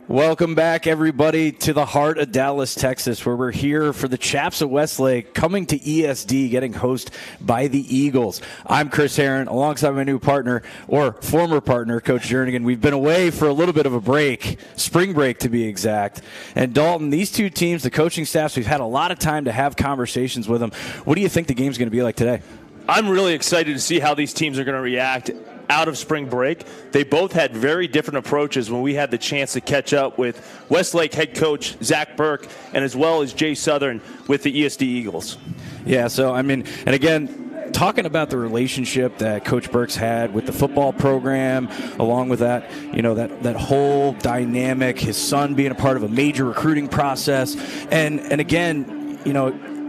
Welcome back, everybody, to the heart of Dallas, Texas, where we're here for the Chaps of Westlake coming to ESD, getting hosted by the Eagles. I'm Chris Herron, alongside my new partner, or former partner, Coach Jernigan. We've been away for a little bit of a break, spring break to be exact. And Dalton, these two teams, the coaching staffs, we've had a lot of time to have conversations with them. What do you think the game's going to be like today? I'm really excited to see how these teams are going to react out of spring break. They both had very different approaches when we had the chance to catch up with Westlake head coach Zach Burke and as well as Jay Southern with the ESD Eagles. Yeah, so, and again, talking about the relationship that Coach Burke's had with the football program, along with that, that whole dynamic, his son being a part of a major recruiting process, and again,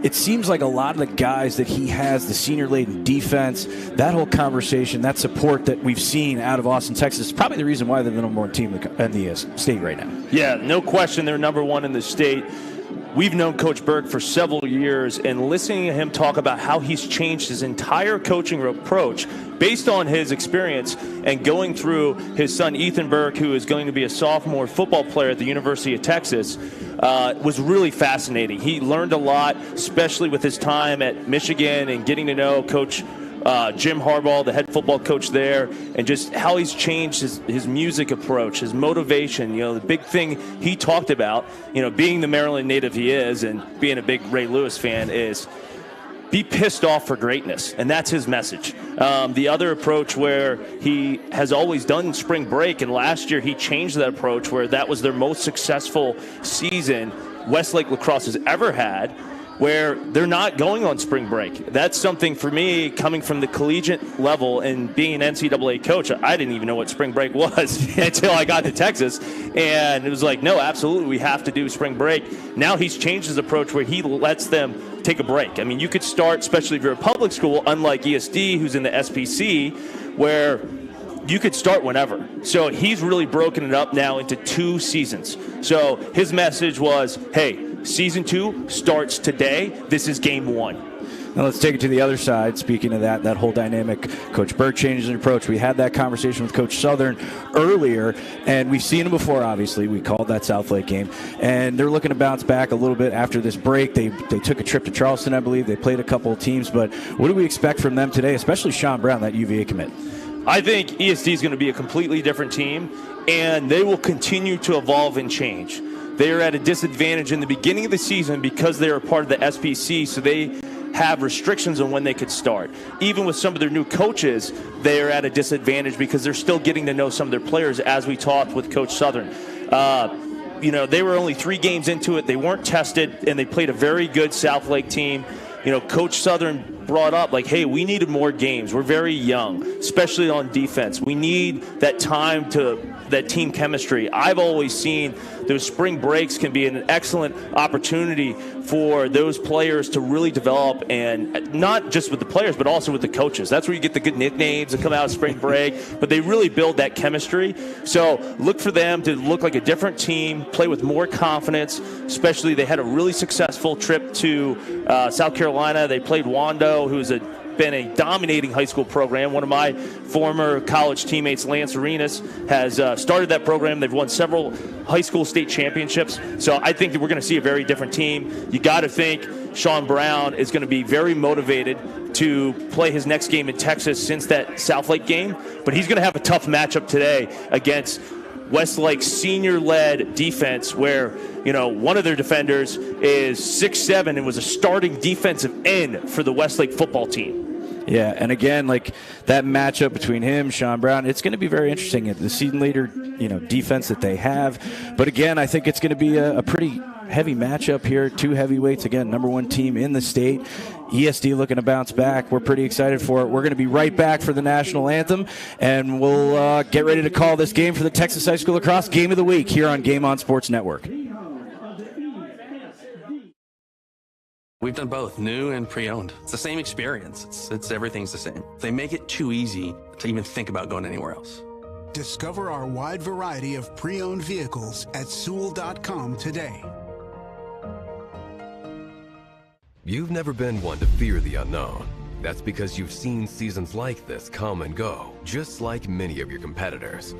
it seems like a lot of the guys that he has, the senior-laden defense, that whole conversation, that support that we've seen out of Austin, Texas, is probably the reason why they're the number one team in the state right now. Yeah, no question they're number one in the state. We've known Coach Burke for several years, and listening to him talk about how he's changed his entire coaching approach based on his experience and going through his son Ethan Burke, who is going to be a sophomore football player at the University of Texas, was really fascinating. He learned a lot, especially with his time at Michigan and getting to know Coach Jim Harbaugh, the head football coach there, and just how he's changed his music approach, his motivation. The big thing he talked about, being the Maryland native he is and being a big Ray Lewis fan, is be pissed off for greatness, and that's his message. The other approach where he has always done spring break, and last year he changed that approach where that was their most successful season Westlake lacrosse has ever had, where they're not going on spring break. That's something for me, coming from the collegiate level and being an NCAA coach, I didn't even know what spring break was until I got to Texas. And it was like, no, absolutely, we have to do spring break. Now he's changed his approach where he lets them take a break. You could start, especially if you're a public school, unlike ESD, who's in the SPC, where you could start whenever. So he's really broken it up now into 2 seasons. So his message was, hey, Season 2 starts today. This is game 1. Now let's take it to the other side. Speaking of that whole dynamic, Coach Burke changes his approach. We had that conversation with Coach Southern earlier, and we've seen him before, obviously. We called that Southlake game, and they're looking to bounce back a little bit after this break. They took a trip to Charleston, I believe. They played a couple of teams, but what do we expect from them today, especially Sean Brown, that UVA commit? I think ESD is going to be a completely different team, and they will continue to evolve and change. They are at a disadvantage in the beginning of the season because they are part of the SPC, so they have restrictions on when they could start. Even with some of their new coaches, they are at a disadvantage because they're still getting to know some of their players, as we talked with Coach Southern. They were only 3 games into it. They weren't tested, and they played a very good Southlake team. Coach Southern brought up, hey, we needed more games. We're very young, especially on defense. We need that time that team chemistry. I've always seen those spring breaks can be an excellent opportunity for those players to really develop, and not just with the players, but also with the coaches. That's where you get the good nicknames that come out of spring break, but they really build that chemistry. So look for them to look like a different team, play with more confidence, especially they had a really successful trip to South Carolina. They played Wando, who's been a dominating high school program. One of my former college teammates, Lance Arenas, has started that program. They've won several high school state championships. So I think that we're going to see a very different team. You got to think Sean Brown is going to be very motivated to play his next game in Texas since that Southlake game. But he's going to have a tough matchup today against Westlake's senior-led defense, where one of their defenders is 6'7" and was a starting defensive end for the Westlake football team. Yeah, and again, that matchup between him, Sean Brown, it's going to be very interesting. The season leader, defense that they have. But again, I think it's going to be a pretty heavy matchup here. 2 heavyweights, again, number 1 team in the state. ESD looking to bounce back. We're pretty excited for it. We're going to be right back for the national anthem, and we'll get ready to call this game for the Texas High School Lacrosse Game of the Week here on Game On Sports Network. We've done both, new and pre-owned. It's the same experience. It's everything's the same. They make it too easy to even think about going anywhere else. Discover our wide variety of pre-owned vehicles at Sewell.com today. You've never been one to fear the unknown. That's because you've seen seasons like this come and go, just like many of your competitors.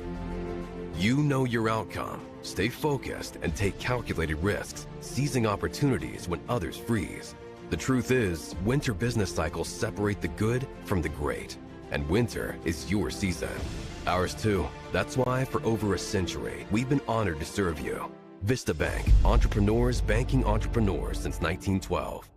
You know your outcome, stay focused, and take calculated risks, seizing opportunities when others freeze. The truth is, winter business cycles separate the good from the great, and winter is your season. Ours too. That's why for over a century, we've been honored to serve you. Vista Bank, entrepreneurs banking entrepreneurs since 1912.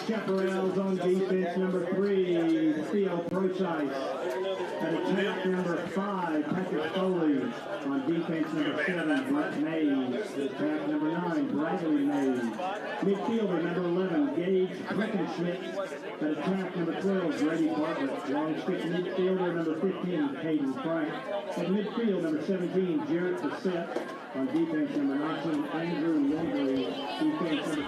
Chaparrals on defense, number 3, Theo Prochise. At attack, number 5, Patrick Foley. On defense, number 7, Brett Mays. At attack, number 9, Bradley Mays. Midfielder, number 11, Gage Breckenschmidt. At attack, number 12, Brady Bartlett. Long stick midfielder, number 15, Hayden Frank. At midfield, number 17, Jarrett Bassett. On defense, number 19, Andrew Lindley.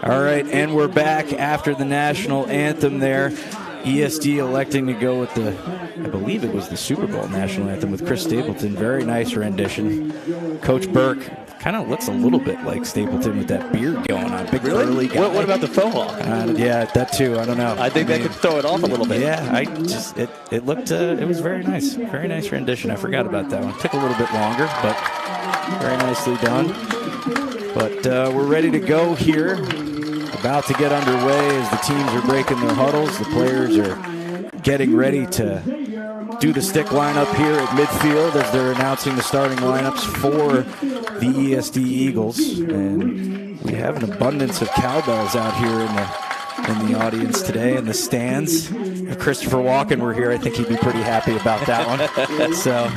All right, and we're back after the national anthem there. ESD electing to go with the, I believe it was the Super Bowl national anthem with Chris Stapleton. Very nice rendition. Coach Burke kind of looks a little bit like Stapleton with that beard going on. Big burly guy. What about the faux hawk? Yeah, that too. I don't know. I think that could throw it off a little bit. Yeah, it looked, it was very nice. Very nice rendition. I forgot about that one. Took a little bit longer, but very nicely done. But we're ready to go here. About to get underway as the teams are breaking their huddles. The players are getting ready to do the stick lineup here at midfield as they're announcing the starting lineups for the ESD Eagles. And we have an abundance of cowbells out here in the audience today in the stands. If Christopher Walken were here, I think he'd be pretty happy about that one. So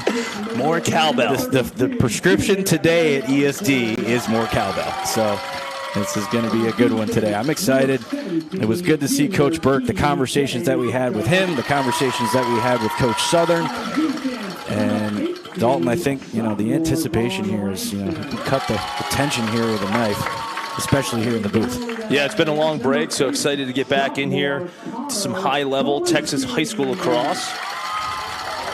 more cowbell. The prescription today at ESD is more cowbell. So this is going to be a good one today. I'm excited. It was good to see Coach Burke, the conversations that we had with him, the conversations that we had with Coach Southern. And Dalton, I think, the anticipation here is, cut the tension here with a knife, especially here in the booth. Yeah, it's been a long break, so excited to get back in here to some high-level Texas high school lacrosse.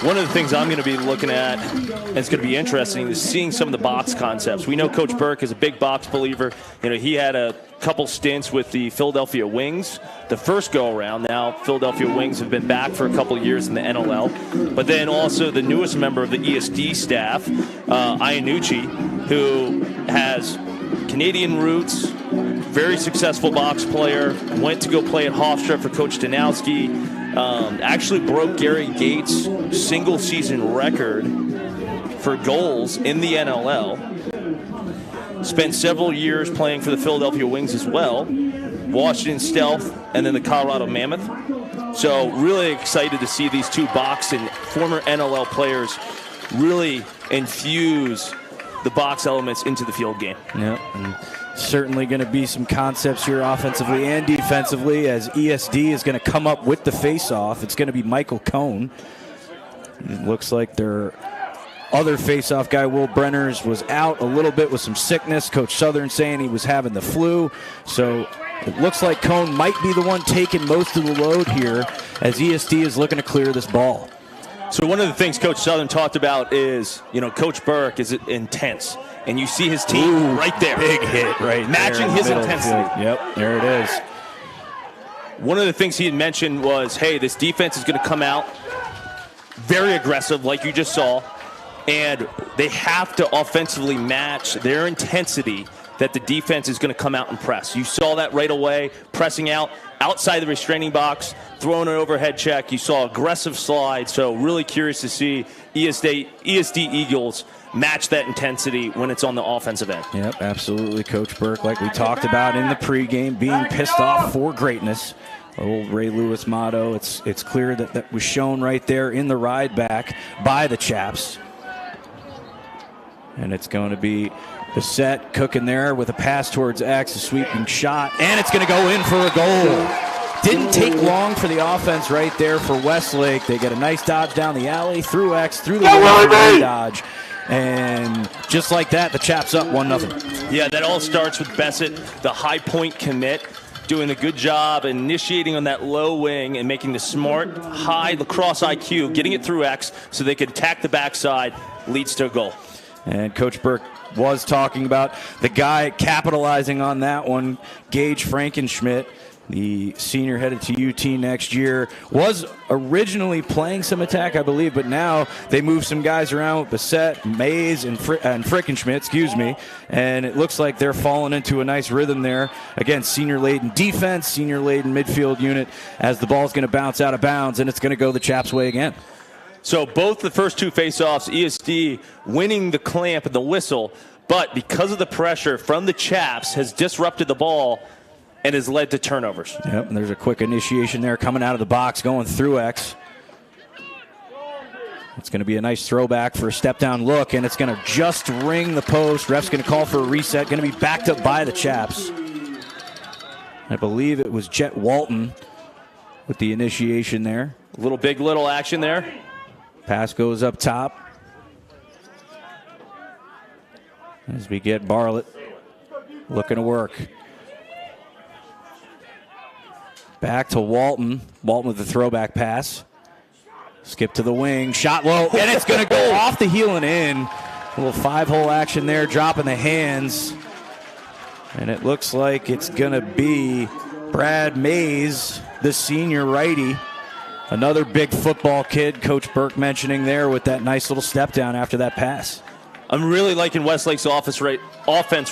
One of the things I'm going to be looking at, and it's going to be interesting, is seeing some of the box concepts. We know Coach Burke is a big box believer. He had a couple stints with the Philadelphia Wings the first go-around. Now, Philadelphia Wings have been back for a couple of years in the NLL. But then also the newest member of the ESD staff, Iannucci, who has Canadian roots, very successful box player, went to go play at Hofstra for Coach Danowski. Actually broke Gary Gates' single-season record for goals in the NLL. Spent several years playing for the Philadelphia Wings as well, Washington Stealth, and then the Colorado Mammoth. So really excited to see these two box and former NLL players really infuse the box elements into the field game. Yep, and certainly going to be some concepts here offensively and defensively as ESD is going to come up with the face-off. It's going to be Michael Cohn. It looks like their other face-off guy, Will Brenners, was out a little bit with some sickness. Coach Southern saying he was having the flu. So it looks like Cohn might be the one taking most of the load here as ESD is looking to clear this ball. So one of the things Coach Southern talked about is, Coach Burke is intense. And you see his team right there. Big hit right matching there his intensity. Yep, there it is. One of the things he had mentioned was, hey, this defense is going to come out very aggressive, like you just saw, and they have to offensively match their intensity that the defense is going to come out and press. You saw that right away, pressing out outside the restraining box, throwing an overhead check. You saw aggressive slide, so really curious to see ESD Eagles match that intensity when it's on the offensive end. Yep, absolutely. Coach Burke, like we talked about in the pregame, being pissed off for greatness. Old Ray Lewis motto. It's clear that was shown right there in the ride back by the Chaps. And it's going to be Bissett cooking there with a pass towards X, a sweeping shot, and it's going to go in for a goal. Didn't take long for the offense right there for Westlake. They get a nice dodge down the alley, through X, through the dodge. And just like that, the Chaps up 1-0. Yeah, that all starts with Bissett, the high point commit, doing a good job initiating on that low wing and making the smart, high lacrosse IQ, getting it through X so they could attack the backside, leads to a goal. And Coach Burke was talking about the guy capitalizing on that one, Gage Frankenschmidt, the senior headed to UT next year, was originally playing some attack, I believe, but now they move some guys around with Bissett, Mays, and Frickenschmidt, and it looks like they're falling into a nice rhythm there. Again, senior-laden defense, senior-laden midfield unit, as the ball's going to bounce out of bounds, and it's going to go the Chaps' way again. So both the first two faceoffs, ESD winning the clamp and the whistle, but because of the pressure from the Chaps has disrupted the ball and has led to turnovers. Yep, and there's a quick initiation there coming out of the box, going through X. It's going to be a nice throwback for a step-down look, and it's going to just ring the post. Ref's going to call for a reset, going to be backed up by the Chaps. I believe it was Jet Walton with the initiation there. A little big little action there. Pass goes up top. As we get Bartlett looking to work. Back to Walton. Walton with the throwback pass. Skip to the wing. Shot low. And it's going to go off the heel and in. A little five-hole action there, dropping the hands. And it looks like it's going to be Brad Mays, the senior righty. Another big football kid, Coach Burke mentioning there with that nice little step down after that pass. I'm really liking Westlake's offense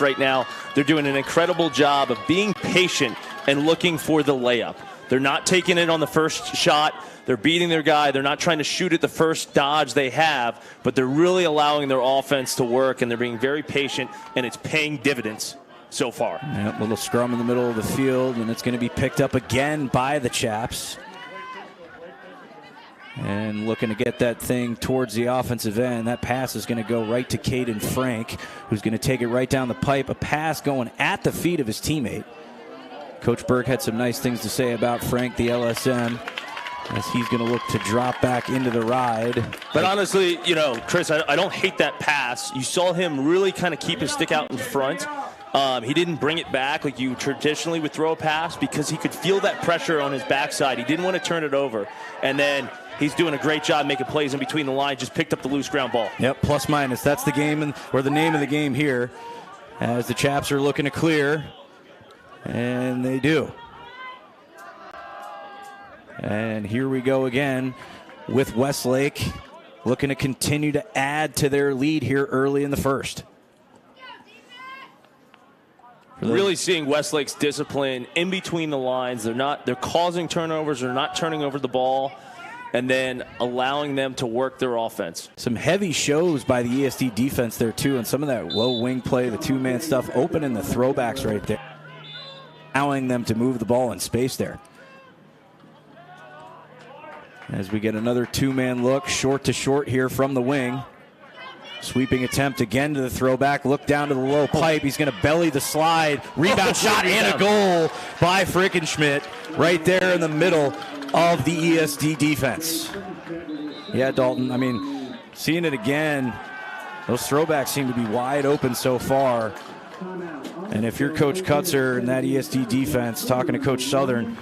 right now. They're doing an incredible job of being patient and looking for the layup. They're not taking it on the first shot. They're beating their guy. They're not trying to shoot at the first dodge they have, but they're really allowing their offense to work, and they're being very patient, and it's paying dividends so far. Yep, little scrum in the middle of the field, and it's going to be picked up again by the Chaps. And looking to get that thing towards the offensive end. That pass is going to go right to Caden Frank, who's going to take it right down the pipe. A pass going at the feet of his teammate. Coach Burke had some nice things to say about Frank, the LSM, as he's going to look to drop back into the ride. But honestly, Chris, I don't hate that pass. You saw him really kind of keep his stick out in front. He didn't bring it back like you traditionally would throw a pass because he could feel that pressure on his backside. He didn't want to turn it over. And then he's doing a great job making plays in between the lines, just picked up the loose ground ball. Yep, plus minus. That's the game, or the name of the game here, as the Chaps are looking to clear. And they do. And here we go again with Westlake looking to continue to add to their lead here early in the first. Really seeing Westlake's discipline in between the lines. They're causing turnovers, they're not turning over the ball, and then allowing them to work their offense. Some heavy shows by the ESD defense there too, and some of that low wing play, the two-man stuff, opening the throwbacks right there, allowing them to move the ball in space there. As we get another two-man look, short to short here from the wing. Sweeping attempt again to the throwback. Look down to the low pipe. He's going to belly the slide. Rebound shot and a goal by Frickenschmidt right there in the middle of the ESD defense. Yeah, Dalton, I mean, seeing it again, those throwbacks seem to be wide open so far. And if you're Coach Kutzer and that ESD defense talking to Coach Southern,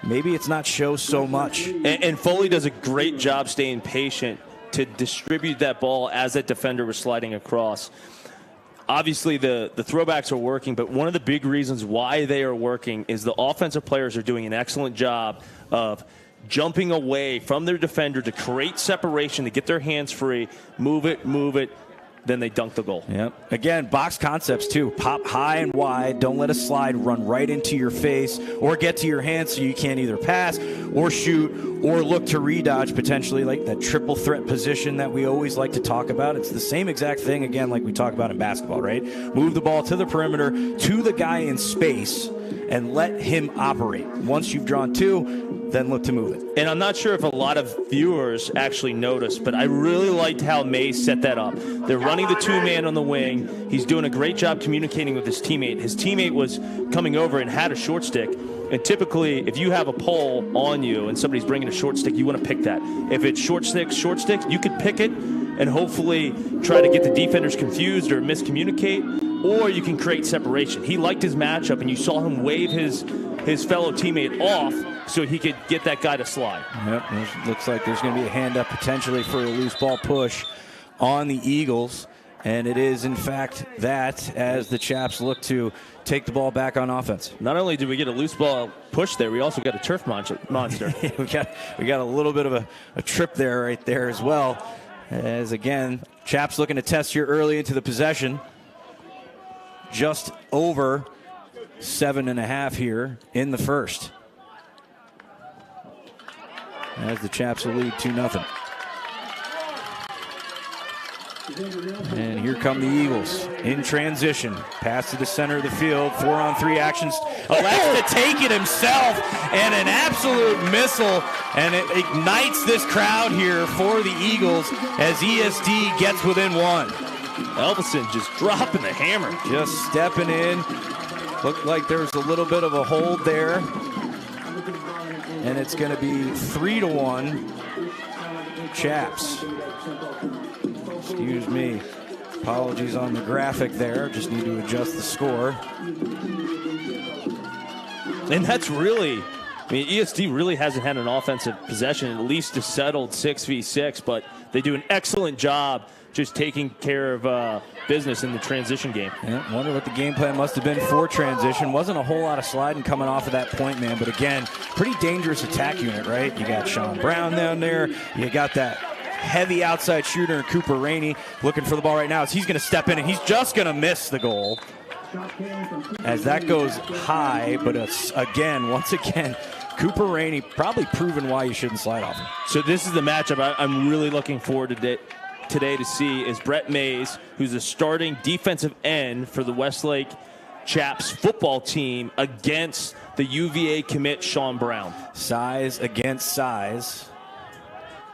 maybe it's not show so much. And Foley does a great job staying patient to distribute that ball as that defender was sliding across. Obviously, the throwbacks are working, but one of the big reasons why they are working is the offensive players are doing an excellent job of jumping away from their defender to create separation, to get their hands free, move it, then they dunk the goal. Yep. Again, box concepts too. Pop high and wide. Don't let a slide run right into your face or get to your hands so you can't either pass or shoot or look to redodge potentially, like that triple threat position that we always like to talk about. It's the same exact thing, again, like we talk about in basketball, right? Move the ball to the perimeter, to the guy in space, and let him operate. Once you've drawn two, then look to move it. And I'm not sure if a lot of viewers actually noticed, but I really liked how Mays set that up. They're running the two-man on the wing. He's doing a great job communicating with his teammate. His teammate was coming over and had a short stick. And typically, if you have a pole on you and somebody's bringing a short stick, you want to pick that. If it's short stick, you could pick it and hopefully try to get the defenders confused or miscommunicate, or you can create separation. He liked his matchup, and you saw him wave his fellow teammate off so he could get that guy to slide. Yep, looks like there's going to be a hand up potentially for a loose ball push on the Eagles. And it is, in fact, that as the Chaps look to take the ball back on offense. Not only did we get a loose ball push there, we also got a turf monster. we got a little bit of a trip there right there as well. As, again, Chaps looking to test here early into the possession. Just over 7.5 here in the first. As the Chaps will lead 2-0. And here come the Eagles in transition. Pass to the center of the field. 4-on-3 actions. Elects to take it himself. And an absolute missile. And it ignites this crowd here for the Eagles as ESD gets within one. Elvison just dropping the hammer. Just stepping in. Looked like there was a little bit of a hold there. And it's going to be 3-1 Chaps. Excuse me. Apologies on the graphic there. Just need to adjust the score. And that's really, I mean, ESD really hasn't had an offensive possession, at least a settled 6v6, but they do an excellent job just taking care of business in the transition game. Yeah, wonder what the game plan must have been for transition. Wasn't a whole lot of sliding coming off of that point man, but again, pretty dangerous attack unit, right? You got Sean Brown down there. You got that heavy outside shooter, Cooper Rainey, looking for the ball right now as he's going to step in, and he's just going to miss the goal. As that goes high, but once again, Cooper Rainey probably proven why you shouldn't slide off him. So this is the matchup I'm really looking forward to today to see is Brett Mays, who's the starting defensive end for the Westlake Chaps football team, against the UVA commit Sean Brown. Size against size.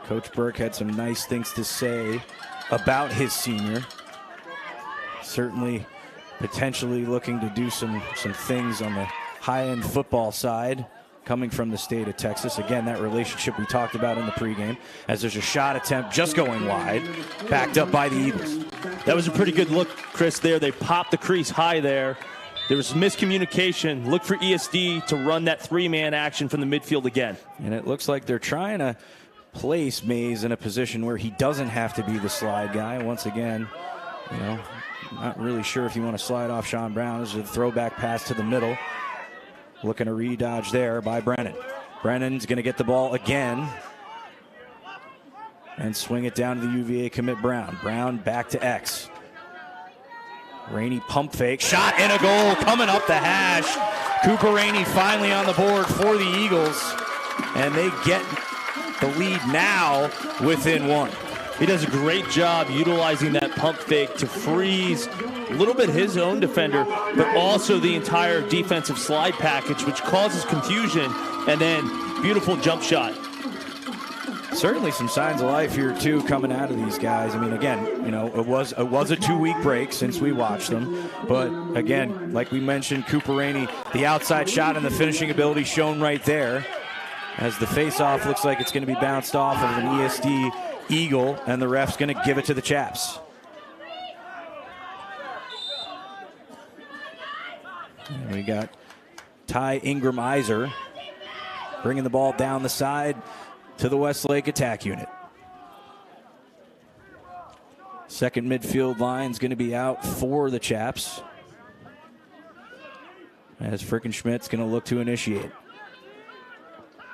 Coach Burke had some nice things to say about his senior. Certainly potentially looking to do some things on the high-end football side coming from the state of Texas. Again, that relationship we talked about in the pregame, as there's a shot attempt just going wide, backed up by the Eagles. That was a pretty good look, Chris, there. They popped the crease high there. There was miscommunication. Look for ESD to run that three-man action from the midfield again. And it looks like they're trying to place Mays in a position where he doesn't have to be the slide guy. Once again, not really sure if you want to slide off Sean Brown. This is a throwback pass to the middle. Looking to redodge there by Brennan. Brennan's going to get the ball again and swing it down to the UVA commit Brown. Brown back to X. Rainey pump fake. Shot and a goal coming up the hash. Cooper Rainey finally on the board for the Eagles. And they get the lead now within one. He does a great job utilizing that pump fake to freeze a little bit his own defender, but also the entire defensive slide package, which causes confusion, and then beautiful jump shot. certainly some signs of life here too coming out of these guys. I mean, again, it was a 2-week break since we watched them, but again, like we mentioned, Cooper Rainey, the outside shot and the finishing ability shown right there, as the face-off looks like it's going to be bounced off of an ESD Eagle, and the ref's going to give it to the Chaps. And we got Ty Ingram-Iser bringing the ball down the side to the Westlake attack unit. Second midfield line's going to be out for the Chaps, as Frickenschmidt's going to look to initiate.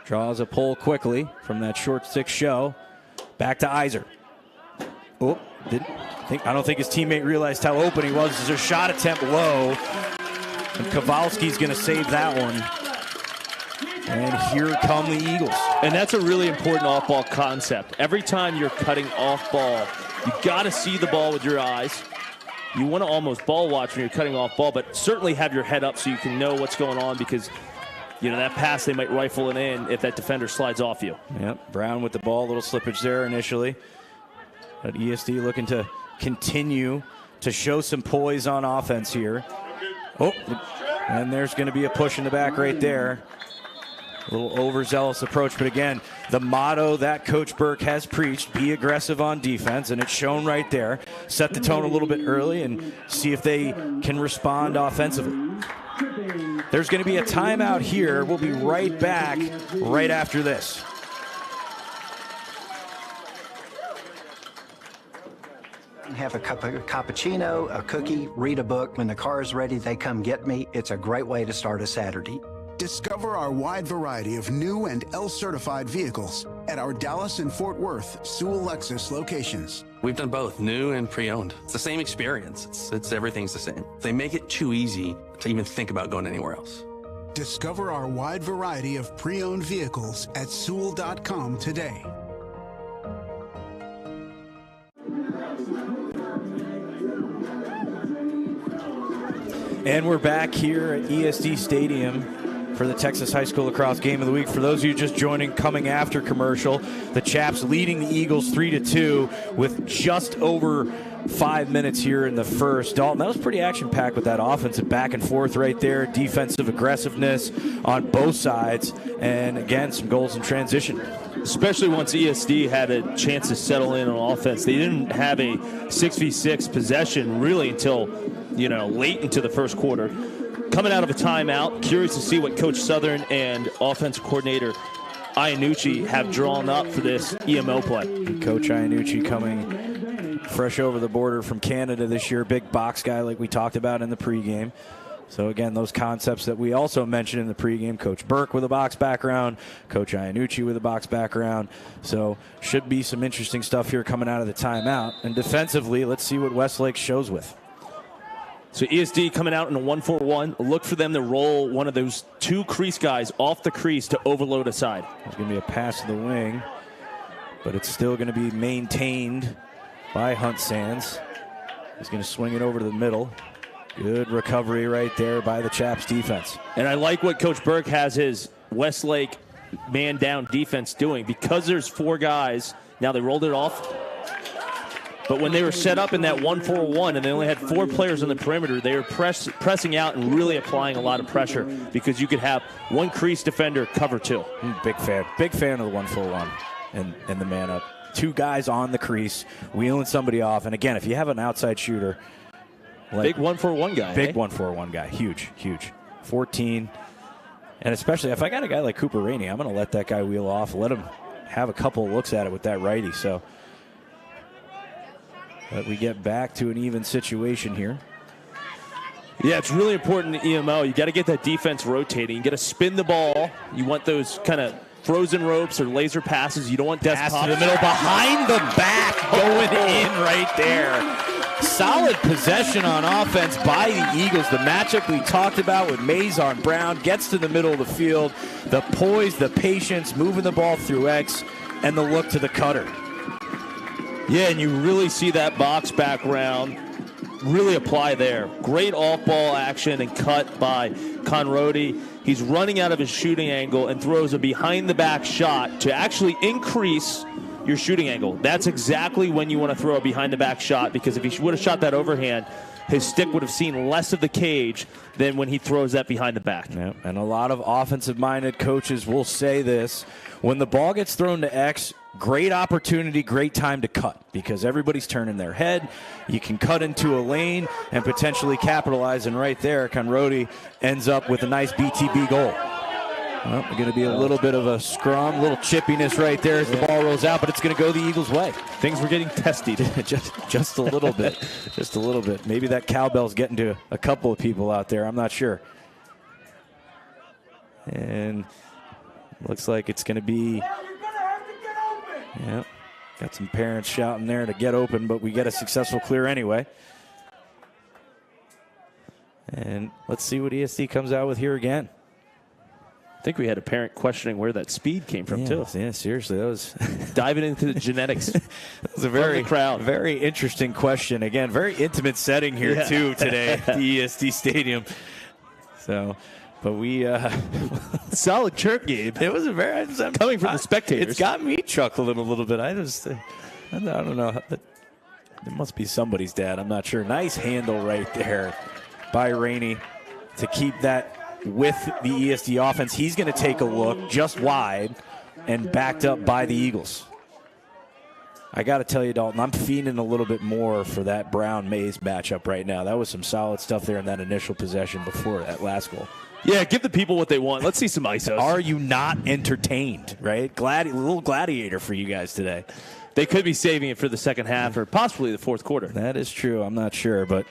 Draws a pull quickly from that short stick show. Back to Iser. Oh, I don't think his teammate realized how open he was. There's a shot attempt low, and Kowalski's going to save that one. And here come the Eagles. And that's a really important off-ball concept. Every time you're cutting off ball, you got to see the ball with your eyes. You want to almost ball watch when you're cutting off ball, but certainly have your head up so you can know what's going on, because that pass, they might rifle it in if that defender slides off you. Yep, Brown with the ball, a little slippage there initially. But ESD looking to continue to show some poise on offense here. Oh, and there's going to be a push in the back right there. A little overzealous approach, but again, the motto that Coach Burke has preached, be aggressive on defense, and it's shown right there. Set the tone a little bit early and see if they can respond offensively. There's going to be a timeout here. We'll be right back right after this. Have a cup of cappuccino, a cookie, read a book. When the car is ready, they come get me. It's a great way to start a Saturday. Discover our wide variety of new and L-certified vehicles at our Dallas and Fort Worth Sewell Lexus locations. We've done both, new and pre-owned. It's the same experience. It's everything's the same. They make it too easy to even think about going anywhere else. Discover our wide variety of pre-owned vehicles at Sewell.com today. And we're back here at ESD Stadium for the Texas High School Lacrosse Game of the Week. For those of you just joining, coming after commercial, the Chaps leading the Eagles 3-2 with just over 5 minutes here in the first. Dalton, that was pretty action-packed with that offensive back and forth right there, defensive aggressiveness on both sides, and again, some goals in transition. Especially once ESD had a chance to settle in on offense. They didn't have a 6v6 possession really until, late into the first quarter. Coming out of a timeout, curious to see what Coach Southern and offensive coordinator Iannucci have drawn up for this EMO play. And Coach Iannucci coming fresh over the border from Canada this year, big box guy like we talked about in the pregame. So again, those concepts that we also mentioned in the pregame, Coach Burke with a box background, Coach Iannucci with a box background. So should be some interesting stuff here coming out of the timeout. And defensively, let's see what Westlake shows with. So ESD coming out in a 1-4-1. Look for them to roll one of those two crease guys off the crease to overload a side. There's going to be a pass to the wing, but it's still going to be maintained by Hunt Sands. He's going to swing it over to the middle. Good recovery right there by the Chaps defense. And I like what Coach Burke has his Westlake man-down defense doing. Because there's four guys, now they rolled it off. But when they were set up in that 1-4-1 and they only had four players on the perimeter, they were pressing out and really applying a lot of pressure because you could have one crease defender cover two. Big fan of the 1-4-1 and the man up. Two guys on the crease, wheeling somebody off. And again, if you have an outside shooter, big 1-4-1 guy. Big 1-4-1 guy. Huge. 14. And especially if I got a guy like Cooper Rainey, I'm going to let that guy wheel off, let him have a couple of looks at it with that righty. So, but we get back to an even situation here. Yeah, it's really important in EMO. You got to get that defense rotating. You got to spin the ball. You want those kind of frozen ropes or laser passes. You don't want death pass to the middle, behind the back, going in right there. Solid possession on offense by the Eagles. The matchup we talked about with Mays on Brown gets to the middle of the field. The poise, the patience, moving the ball through X, and the look to the cutter. Yeah, and you really see that box background really apply there. Great off-ball action and cut by Conrodi. He's running out of his shooting angle and throws a behind-the-back shot to actually increase your shooting angle. That's exactly when you want to throw a behind-the-back shot, because if he would have shot that overhand, his stick would have seen less of the cage than when he throws that behind the back. Yeah, and a lot of offensive-minded coaches will say this. When the ball gets thrown to X, great opportunity, great time to cut, because everybody's turning their head. You can cut into a lane and potentially capitalize, and right there, Conrodi ends up with a nice BTB goal. Well, going to be a little bit of a scrum, a little chippiness right there as the ball rolls out, but it's going to go the Eagles' way. Things were getting testy. just a little bit. Just a little bit. Maybe that cowbell's getting to a couple of people out there. I'm not sure. And looks like it's going to be... Yeah, got some parents shouting there to get open, but we get a successful clear anyway. And let's see what ESD comes out with here again. I think we had a parent questioning where that speed came from, too. Yeah, seriously. That was diving into the genetics. That was a very interesting question. Again, very intimate setting here, too, today at the ESD Stadium. So, but we... solid chirp, Gabe. It was a very... coming from the spectators. It's got me chuckling a little bit. I don't know. It must be somebody's dad. I'm not sure. Nice handle right there by Rainey to keep that with the ESD offense. He's going to take a look just wide and backed up by the Eagles. I got to tell you, Dalton, I'm fiending a little bit more for that Brown-Mays matchup right now. That was some solid stuff there in that initial possession before that last goal. Yeah, give the people what they want. Let's see some ISOs. Are you not entertained, right? Little gladiator for you guys today. They could be saving it for the second half or possibly the fourth quarter. That is true. I'm not sure. But,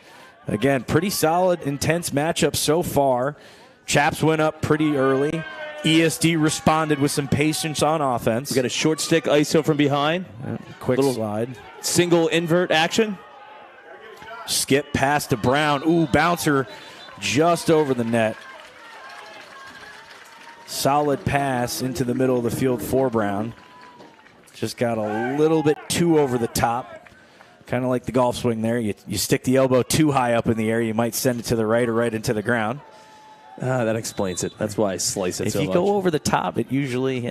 again, pretty solid, intense matchup so far. Chaps went up pretty early. ESD responded with some patience on offense. We got a short stick ISO from behind. Quick slide. Single invert action. Skip pass to Brown. Ooh, bouncer just over the net. Solid pass into the middle of the field for Brown. Just got a little bit too over the top. Kind of like the golf swing there. You stick the elbow too high up in the air, you might send it to the right or right into the ground. That explains it. That's why I slice it so much. If you go over the top, that usually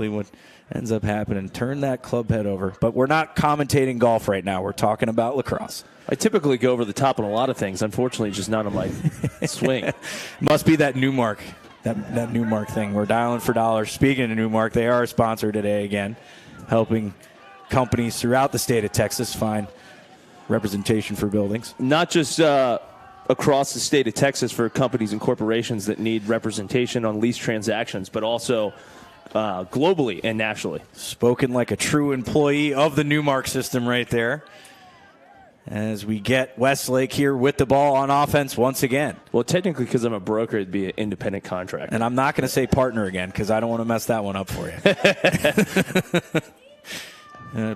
what ends up happening. Turn that club head over. But we're not commentating golf right now. We're talking about lacrosse. I typically go over the top on a lot of things. Unfortunately, just not on my swing. Must be that Newmark. That Newmark thing. We're dialing for dollars. Speaking of Newmark, they are a sponsor today again, helping companies throughout the state of Texas find representation for buildings. Not just across the state of Texas for companies and corporations that need representation on lease transactions, but also globally and nationally. Spoken like a true employee of the Newmark system right there. As we get Westlake here with the ball on offense once again. Well, technically, because I'm a broker, it'd be an independent contractor. And I'm not going to say partner again because I don't want to mess that one up for you.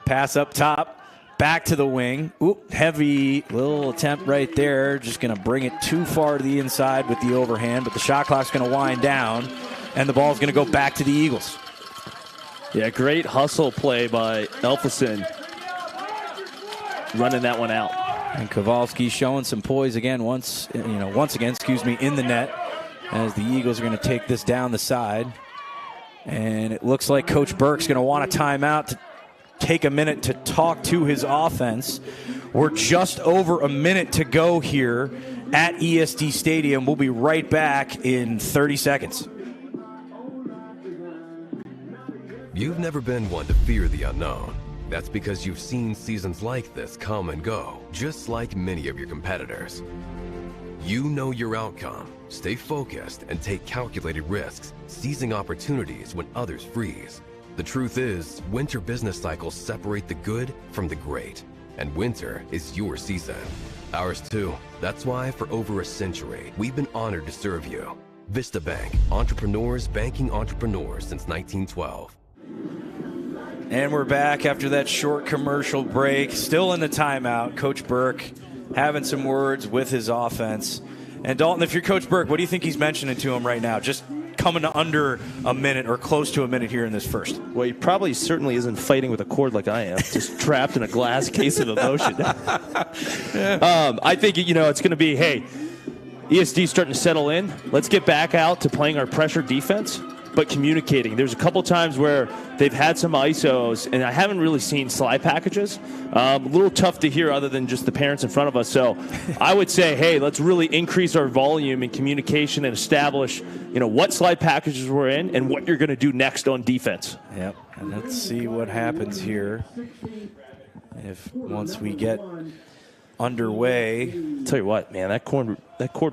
Pass up top, back to the wing. Oop, heavy little attempt right there. Just going to bring it too far to the inside with the overhand, but the shot clock's going to wind down, and the ball's going to go back to the Eagles. Yeah, great hustle play by Elfison. Running that one out. And Kowalski showing some poise again once again, in the net as the Eagles are going to take this down the side. And it looks like Coach Burke's going to want a timeout to take a minute to talk to his offense. We're just over a minute to go here at ESD Stadium. We'll be right back in 30 seconds. You've never been one to fear the unknown. That's because you've seen seasons like this come and go, just like many of your competitors. You know your outcome, stay focused, and take calculated risks, seizing opportunities when others freeze. The truth is, winter business cycles separate the good from the great, and winter is your season. Ours too. That's why for over a century, we've been honored to serve you. Vista Bank, entrepreneurs banking entrepreneurs since 1912. And we're back after that short commercial break. Still in the timeout. Coach Burke having some words with his offense. And Dalton, if you're Coach Burke, what do you think he's mentioning to him right now? Just coming to under a minute or close to a minute here in this first. Well, he probably certainly isn't fighting with a cord like I am, just trapped in a glass case of emotion. I think, it's going to be, hey, ESD starting to settle in. Let's get back out to playing our pressure defense, but communicating. There's a couple times where they've had some ISOs, and I haven't really seen slide packages. A little tough to hear other than just the parents in front of us. So I would say, hey, let's really increase our volume in communication and establish, what slide packages we're in and what you're going to do next on defense. Yep, and let's see what happens here. If once we get underway. Tell you what, man, that cord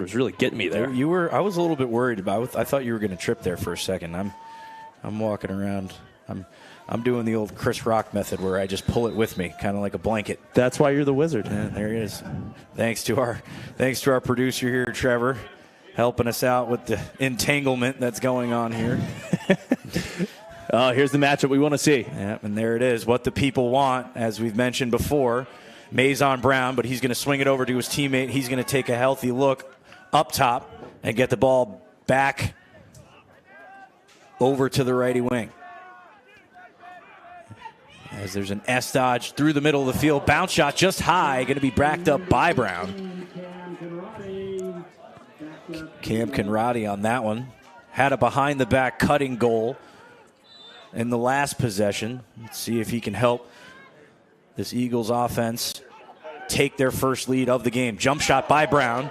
was really getting me there. I was a little bit worried about. I thought you were going to trip there for a second. I'm walking around. I'm doing the old Chris Rock method where I just pull it with me, kind of like a blanket. That's why you're the wizard. Yeah, there he is. Thanks to our producer here, Trevor, helping us out with the entanglement that's going on here. Here's the matchup we want to see. Yeah, and there it is. What the people want, as we've mentioned before. Mays on Brown, but he's going to swing it over to his teammate. He's going to take a healthy look up top and get the ball back over to the righty wing. As there's an S dodge through the middle of the field. Bounce shot just high, going to be backed up by Brown. Cam Conradi on that one. Had a behind-the-back cutting goal in the last possession. Let's see if he can help this Eagles offense take their first lead of the game. Jump shot by Brown.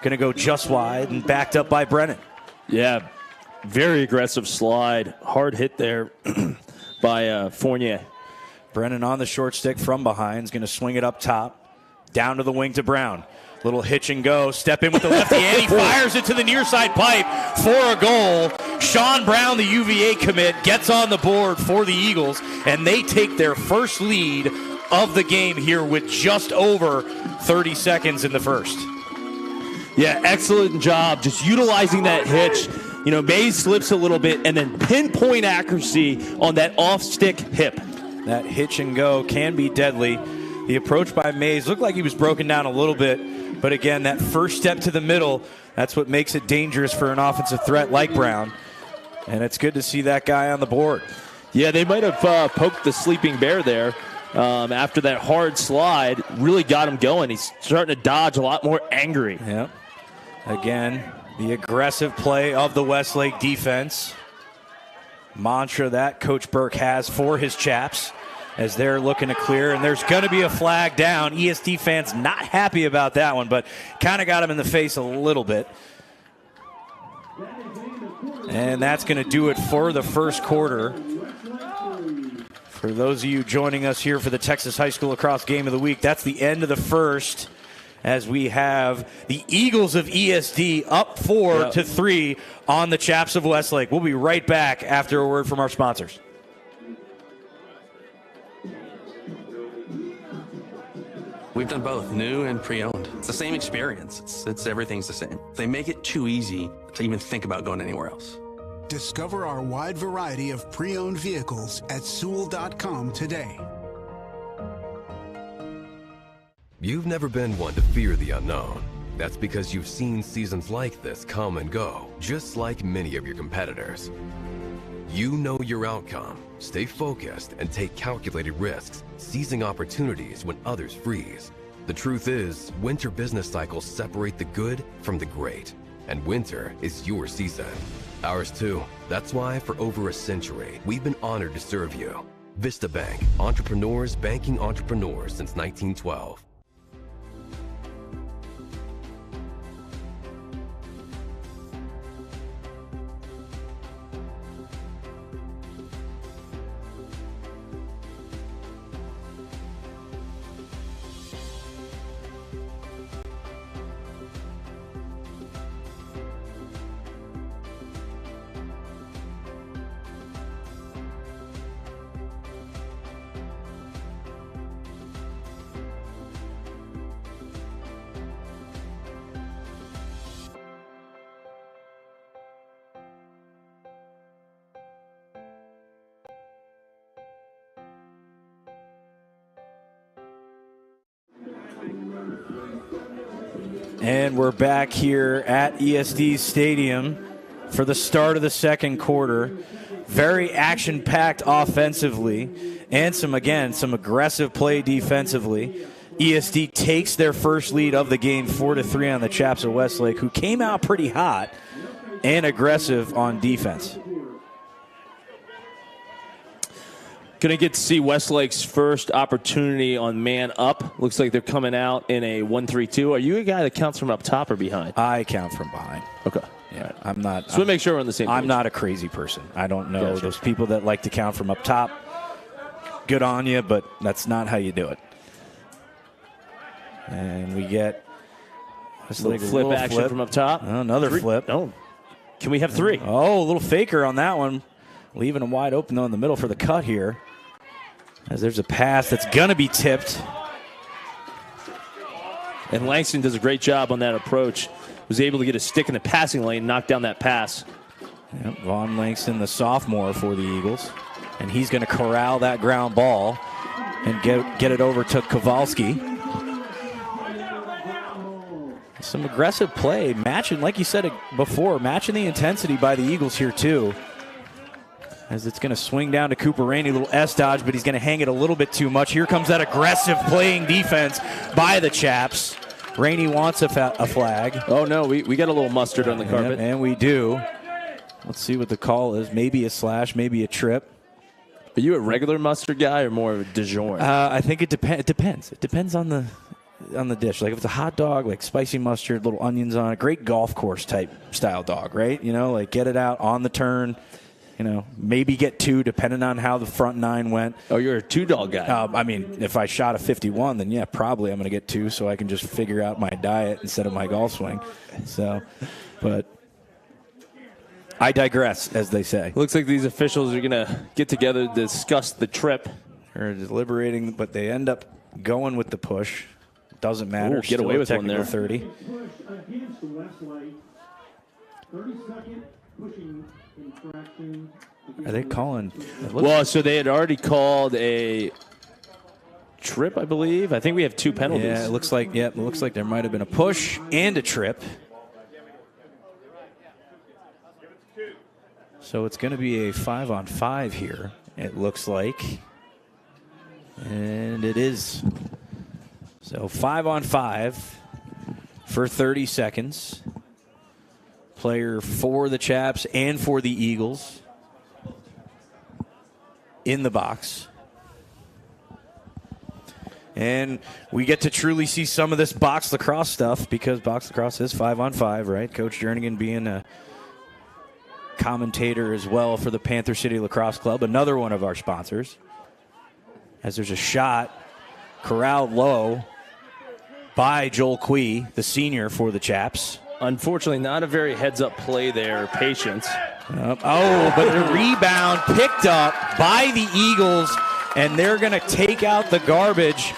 Going to go just wide and backed up by Brennan. Yeah, very aggressive slide. Hard hit there by Fournier. Brennan on the short stick from behind is going to swing it up top. Down to the wing to Brown. Little hitch and go. Step in with the lefty, and he fires it to the near side pipe for a goal. Sean Brown, the UVA commit, gets on the board for the Eagles, and they take their first lead of the game here with just over 30 seconds in the first. Yeah, excellent job just utilizing that hitch. Mays slips a little bit, and then pinpoint accuracy on that off-stick hip. That hitch and go can be deadly. The approach by Mays looked like he was broken down a little bit, but again, that first step to the middle, that's what makes it dangerous for an offensive threat like Brown. And it's good to see that guy on the board. Yeah, they might have poked the sleeping bear there. After that hard slide, really got him going. He's starting to dodge a lot more angry. Yep. Again, the aggressive play of the Westlake defense. Mantra that Coach Burke has for his chaps as they're looking to clear. And there's going to be a flag down. ESD fans not happy about that one, but kind of got him in the face a little bit. And that's going to do it for the first quarter. For those of you joining us here for the Texas High School Lacrosse Game of the Week, that's the end of the first as we have the Eagles of ESD up 4-3 on the Chaps of Westlake. We'll be right back after a word from our sponsors. We've done both, new and pre-owned. It's the same experience. It's everything's the same. They make it too easy to even think about going anywhere else. Discover our wide variety of pre-owned vehicles at SUL.com today. You've never been one to fear the unknown. That's because you've seen seasons like this come and go, just like many of your competitors. You know your outcome, stay focused, and take calculated risks, seizing opportunities when others freeze. The truth is, winter business cycles separate the good from the great, and winter is your season. Ours too. That's why for over a century, we've been honored to serve you. Vista Bank, entrepreneurs banking entrepreneurs since 1912. And we're back here at ESD Stadium for the start of the second quarter. Very action-packed offensively and some aggressive play defensively. ESD takes their first lead of the game 4-3 on the Chaps of Westlake, who came out pretty hot and aggressive on defense. Going to get to see Westlake's first opportunity on man up. Looks like they're coming out in a 1-3-2. Are you a guy that counts from up top or behind? I count from behind. Okay. Yeah, right. I'm not. So we make sure we're on the same page. I'm not a crazy person. I don't know those people that like to count from up top. Good on you, but that's not how you do it. And we get a little flip action from up top. Another flip. Oh, can we have three? Oh, a little faker on that one. Leaving him wide open, though, in the middle for the cut here. As there's a pass that's going to be tipped. And Langston does a great job on that approach. Was able to get a stick in the passing lane, knock down that pass. Yep, Vaughn Langston, the sophomore for the Eagles. And he's going to corral that ground ball and get it over to Kowalski. Some aggressive play, matching, like you said before, matching the intensity by the Eagles here, too. As it's going to swing down to Cooper Rainey, little S dodge, but he's going to hang it a little bit too much. Here comes that aggressive playing defense by the Chaps. Rainey wants a flag. Oh, no, we got a little mustard on the carpet. And we do. Let's see what the call is. Maybe a slash, maybe a trip. Are you a regular mustard guy or more of a Dijon? I think it depends. It depends on the dish. Like if it's a hot dog, like spicy mustard, little onions on it, great golf course type style dog, right? You know, like get it out on the turn. You know, maybe get two depending on how the front nine went. Oh, you're a two-dog guy. I mean, if I shot a 51, then yeah, probably I'm going to get two so I can just figure out my diet instead of my golf swing. So, but I digress, as they say. Looks like these officials are going to get together to discuss the trip. They're deliberating, but they end up going with the push. Doesn't matter. Ooh, get away with one there. 30. Push against Westlake. 30-second pushing infraction. Are they calling? Well, so they had already called a trip, I believe. I think we have two penalties. Yeah, it looks like there might have been a push and a trip. So it's going to be a 5-on-5 here, it looks like. And it is. So 5-on-5 for 30 seconds. Player for the Chaps and for the Eagles in the box. And we get to truly see some of this box lacrosse stuff because box lacrosse is 5-on-5, right? Coach Jernigan being a commentator as well for the Panther City Lacrosse Club, another one of our sponsors. As there's a shot corralled low by Joel Quee, the senior for the Chaps. Unfortunately, not a very heads-up play there. Patience. But the rebound picked up by the Eagles, and they're going to take out the garbage.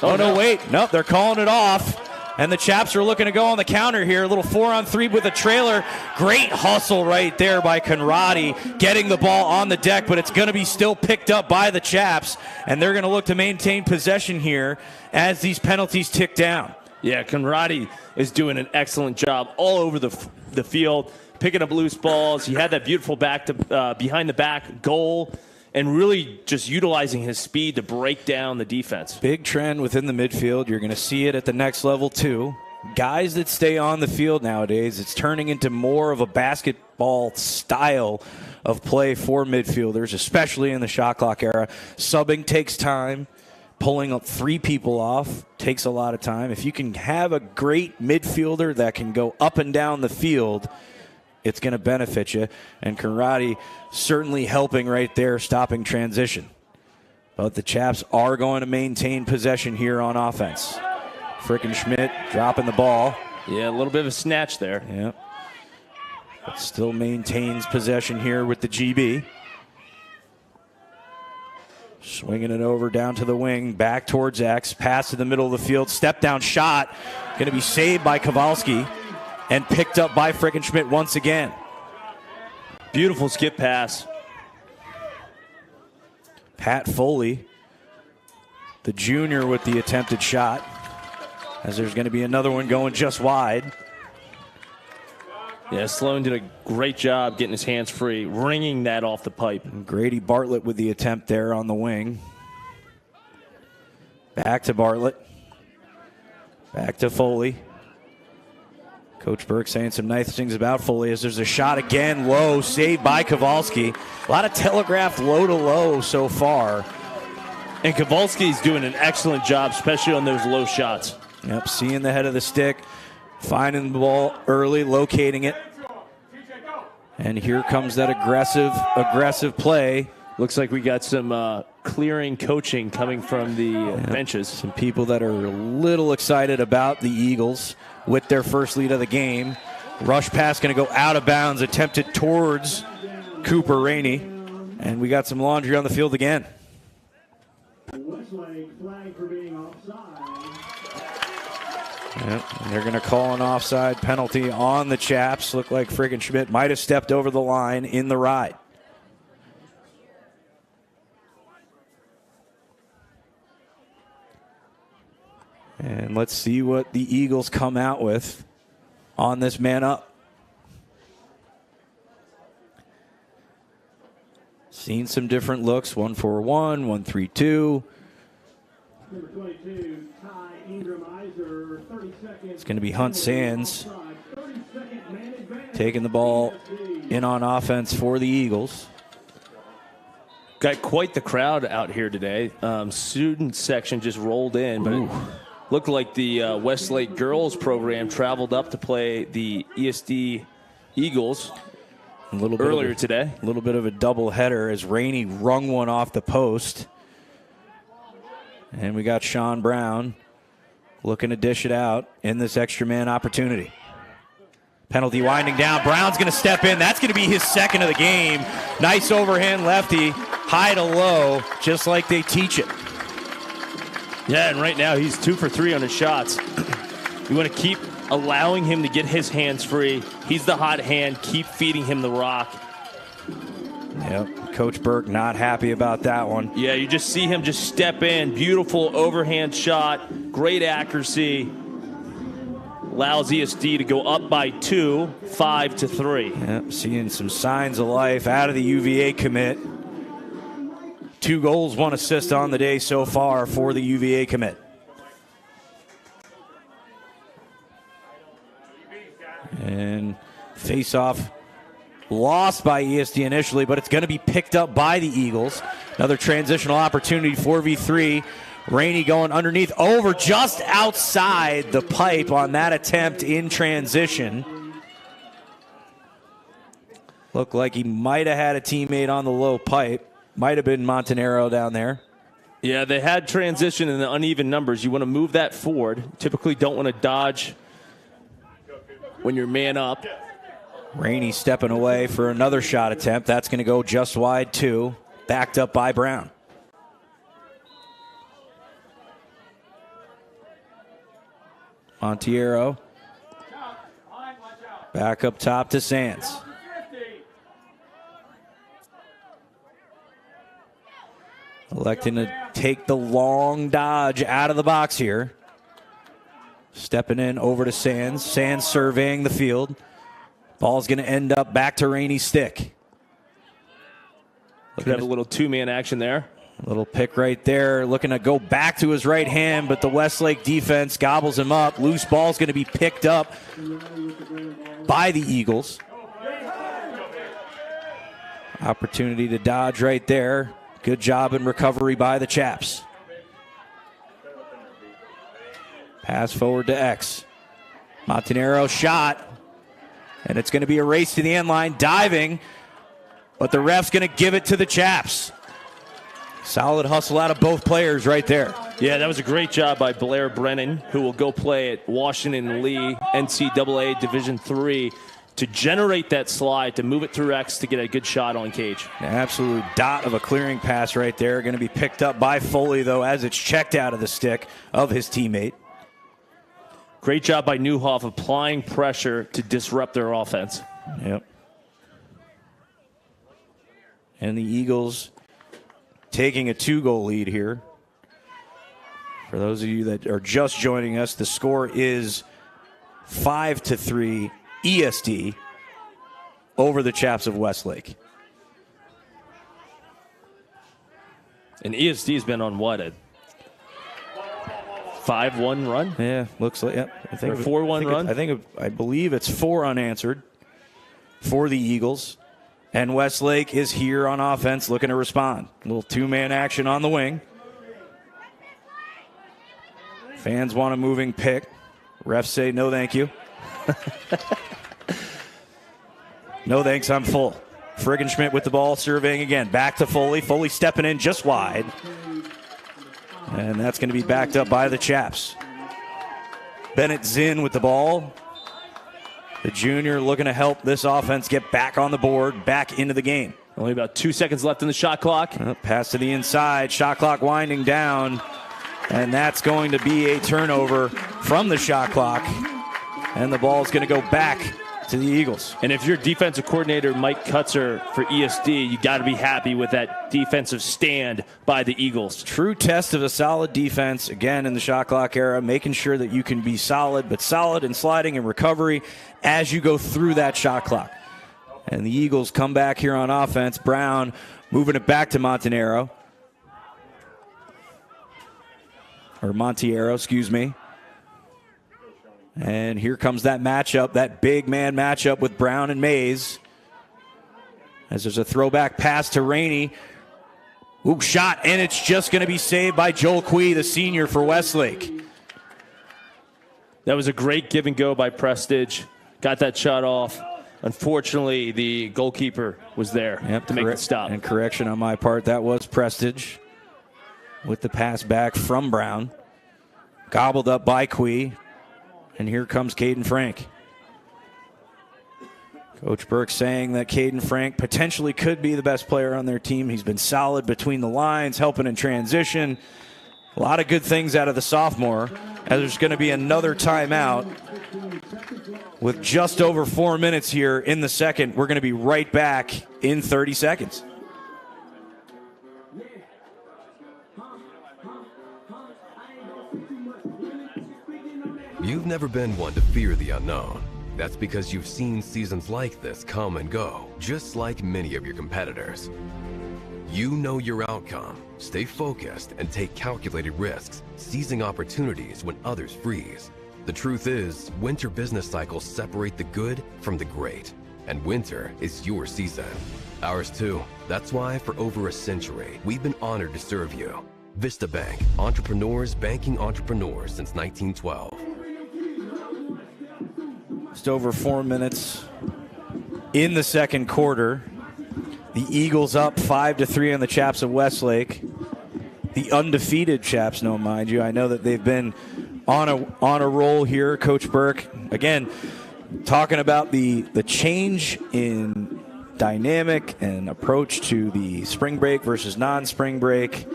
Oh, no, wait. Nope, they're calling it off. And the Chaps are looking to go on the counter here. A little 4-on-3 with a trailer. Great hustle right there by Conradi, getting the ball on the deck, but it's going to be still picked up by the Chaps, and they're going to look to maintain possession here as these penalties tick down. Yeah, Conradi is doing an excellent job all over the field, picking up loose balls. He had that beautiful behind the back goal, and really just utilizing his speed to break down the defense. Big trend within the midfield. You're going to see it at the next level, too. Guys that stay on the field nowadays, it's turning into more of a basketball style of play for midfielders, especially in the shot clock era. Subbing takes time. Pulling up three people off takes a lot of time. If you can have a great midfielder that can go up and down the field, it's going to benefit you. And Conradi certainly helping right there, stopping transition. But the Chaps are going to maintain possession here on offense. Schmidt dropping the ball. Yeah, a little bit of a snatch there. Yeah. But still maintains possession here with the GB. Swinging it over down to the wing, back towards X, pass to the middle of the field, step down shot, going to be saved by Kowalski and picked up by Schmidt once again. Beautiful skip pass. Pat Foley, the junior with the attempted shot, as there's going to be another one going just wide. Yeah, Sloan did a great job getting his hands free, wringing that off the pipe. And Grady Bartlett with the attempt there on the wing. Back to Bartlett. Back to Foley. Coach Burke saying some nice things about Foley as there's a shot again, low, saved by Kowalski. A lot of telegraphed low to low so far. And Kowalski's doing an excellent job, especially on those low shots. Yep, seeing the head of the stick, finding the ball early, locating it. And here comes that aggressive play. Looks like we got some clearing coaching coming from the benches. Some people that are a little excited about the Eagles with their first lead of the game. Rush pass going to go out of bounds, attempted towards Cooper Rainey. And we got some laundry on the field again. Westlake flag for being offside. Yep, they're going to call an offside penalty on the Chaps. Looked like friggin' Schmidt might have stepped over the line in the ride. And let's see what the Eagles come out with on this man up. Seen some different looks. 1-4-1, 1-3-2. Number 22, Ty Ingram-Iser, 30 seconds. It's going to be Hunt Sands taking the ball in on offense for the Eagles. Got quite the crowd out here today. Student section just rolled in, but it looked like the Westlake girls program traveled up to play the ESD Eagles earlier today. A little bit of a double header as Rainey wrung one off the post. And we got Sean Brown looking to dish it out in this extra man opportunity. Penalty winding down. Brown's going to step in. That's going to be his second of the game. Nice overhand lefty. High to low, just like they teach it. Yeah, and right now he's 2 for 3 on his shots. You want to keep allowing him to get his hands free. He's the hot hand. Keep feeding him the rock. Yep, Coach Burke not happy about that one. Yeah, you just see him just step in. Beautiful overhand shot. Great accuracy. Allows ESD to go up by 2, 5-3. Yep, seeing some signs of life out of the UVA commit. 2 goals, 1 assist on the day so far for the UVA commit. And face-off lost by ESD initially, but it's going to be picked up by the Eagles. Another transitional opportunity, 4v3. Rainey going underneath, over just outside the pipe on that attempt in transition. Looked like he might have had a teammate on the low pipe. Might have been Montanaro down there. Yeah, they had transition in the uneven numbers. You want to move that forward. Typically don't want to dodge when you're man up. Rainey stepping away for another shot attempt. That's going to go just wide, too. Backed up by Brown. Montiero. Back up top to Sands. Electing to take the long dodge out of the box here. Stepping in over to Sands. Sands surveying the field. Ball's going to end up back to Rainey's stick. Could have a little 2-man action there. Little pick right there. Looking to go back to his right hand, but the Westlake defense gobbles him up. Loose ball's going to be picked up by the Eagles. Opportunity to dodge right there. Good job in recovery by the Chaps. Pass forward to X. Montanaro shot. And it's going to be a race to the end line. Diving. But the ref's going to give it to the Chaps. Solid hustle out of both players right there. Yeah, that was a great job by Blair Brennan, who will go play at Washington Lee NCAA Division III, to generate that slide, to move it through X to get a good shot on Cage. An absolute dot of a clearing pass right there. Going to be picked up by Foley, though, as it's checked out of the stick of his teammate. Great job by Newhoff applying pressure to disrupt their offense. Yep. And the Eagles taking a 2-goal lead here. For those of you that are just joining us, the score is 5-3 ESD. over the Chaps of Westlake. And ESD has been on what, a 5-1 run? Yeah, looks like, yeah. I think or a 4-1 run? I believe it's 4 unanswered for the Eagles. And Westlake is here on offense looking to respond. A little two-man action on the wing. Fans want a moving pick. Refs say no thank you. No thanks, I'm full. Frickenschmidt with the ball, surveying again. Back to Foley. Foley stepping in just wide. And that's going to be backed up by the Chaps. Bennett Zinn with the ball. The junior looking to help this offense get back on the board, back into the game. Only about 2 seconds left in the shot clock. Pass to the inside. Shot clock winding down. And that's going to be a turnover from the shot clock. And the ball is going to go back to the Eagles. And if you're defensive coordinator Mike Kutzer for ESD, you got to be happy with that defensive stand by the Eagles. True test of a solid defense, again, in the shot clock era, making sure that you can be solid, but solid in sliding and recovery as you go through that shot clock. And the Eagles come back here on offense. Brown moving it back to Montiero, excuse me. And here comes that matchup, that big man matchup with Brown and Mays. As there's a throwback pass to Rainey. Ooh, shot, and it's just going to be saved by Joel Quee, the senior for Westlake. That was a great give and go by Prestige. Got that shot off. Unfortunately, the goalkeeper was there to make the stop. And correction on my part, that was Prestige with the pass back from Brown. Gobbled up by Quee. And here comes Caden Frank. Coach Burke saying that Caden Frank potentially could be the best player on their team. He's been solid between the lines, helping in transition. A lot of good things out of the sophomore. As there's going to be another timeout with just over 4 minutes here in the second. We're going to be right back in 30 seconds. You've never been one to fear the unknown. That's because you've seen seasons like this come and go, just like many of your competitors. You know your outcome, stay focused, and take calculated risks, seizing opportunities when others freeze. The truth is, winter business cycles separate the good from the great, and winter is your season. Ours too. That's why for over a century, we've been honored to serve you. Vista Bank, entrepreneurs banking entrepreneurs since 1912. Just over 4 minutes in the second quarter. The Eagles up 5-3 on the Chaps of Westlake. The undefeated Chaps, no, mind you. I know that they've been on a roll here. Coach Burke, again, talking about the change in dynamic and approach to the spring break versus non-spring break.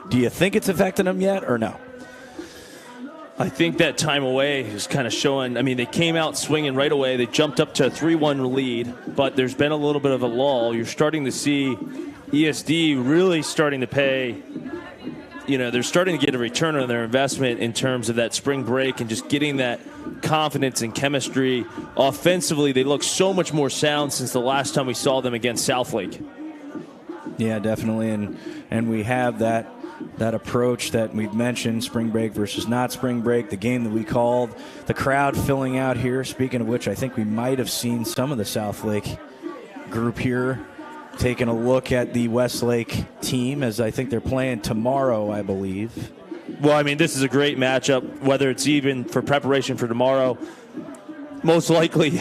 Do you think it's affecting them yet or no? I think that time away is kind of showing. I mean, they came out swinging right away. They jumped up to a 3-1 lead, but there's been a little bit of a lull. You're starting to see ESD really starting to pay. They're starting to get a return on their investment in terms of that spring break and just getting that confidence and chemistry. Offensively, they look so much more sound since the last time we saw them against Southlake. Yeah, definitely, and we have that approach that we've mentioned, spring break versus not spring break, the game that we called, the crowd filling out here. Speaking of which, I think we might have seen some of the Southlake group here taking a look at the Westlake team, as I think they're playing tomorrow, I believe. Well, I mean, this is a great matchup, whether it's even for preparation for tomorrow. Most likely,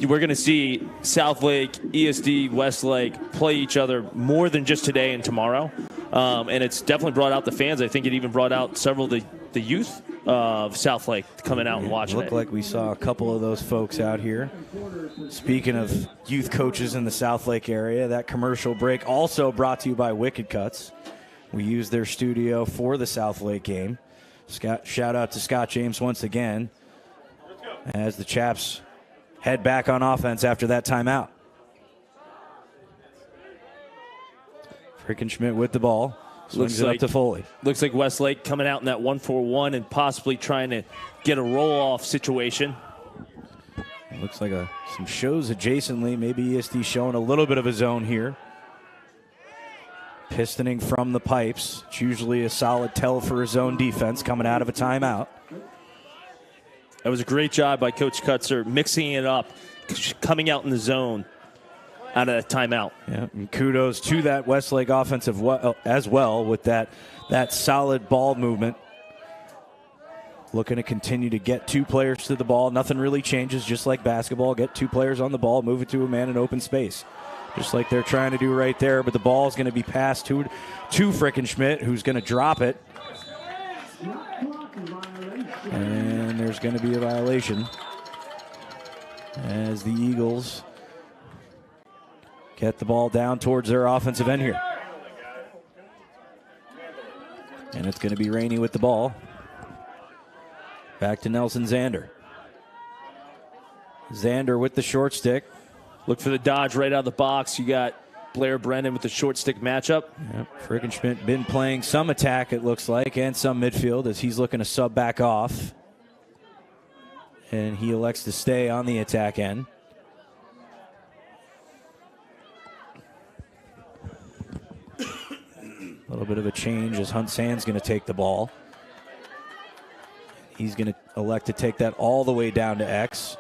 we're going to see Southlake, ESD, Westlake play each other more than just today and tomorrow. And it's definitely brought out the fans. I think it even brought out several of the youth of Southlake coming out and watching it. Looked like we saw a couple of those folks out here. Speaking of youth coaches in the Southlake area, that commercial break also brought to you by Wicked Cuts. We used their studio for the Southlake game. Shout out to Scott James once again, as the Chaps head back on offense after that timeout. Frickenschmidt with the ball. Swings it up to Foley. Looks like Westlake coming out in that 1-4-1 and possibly trying to get a roll-off situation. Looks like some shows adjacently. Maybe ESD showing a little bit of his own here. Pistoning from the pipes. It's usually a solid tell for his own defense coming out of a timeout. That was a great job by Coach Kutzer, mixing it up, coming out in the zone out of that timeout. Yeah, and kudos to that Westlake offensive as well with that solid ball movement. Looking to continue to get 2 players to the ball. Nothing really changes, just like basketball. Get 2 players on the ball, move it to a man in open space. Just like they're trying to do right there, but the ball is going to be passed to Frickenschmidt, who's going to drop it. And there's going to be a violation as the Eagles get the ball down towards their offensive end here. And it's going to be Rainey with the ball. Back to Nelson Zander. Zander with the short stick. Look for the dodge right out of the box. You got Blair Brennan with the short stick matchup. Yep. Frickenschmidt been playing some attack, it looks like, and some midfield as he's looking to sub back off. And he elects to stay on the attack end. A little bit of a change as Hunt Sand's going to take the ball. He's going to elect to take that all the way down to X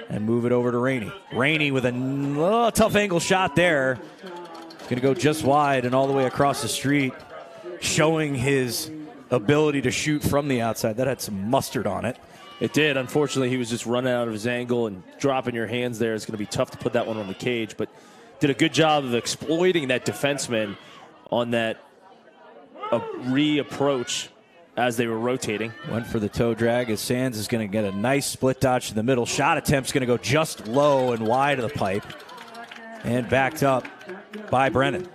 and move it over to Rainey. Rainey with a tough angle shot there. It's going to go just wide and all the way across the street, showing his ability to shoot from the outside. That had some mustard on it. It did. Unfortunately, he was just running out of his angle and dropping your hands there. It's going to be tough to put that one on the cage, but did a good job of exploiting that defenseman on that reapproach as they were rotating. Went for the toe drag as Sands is going to get a nice split dodge to the middle. Shot attempt's going to go just low and wide of the pipe and backed up by Brennan.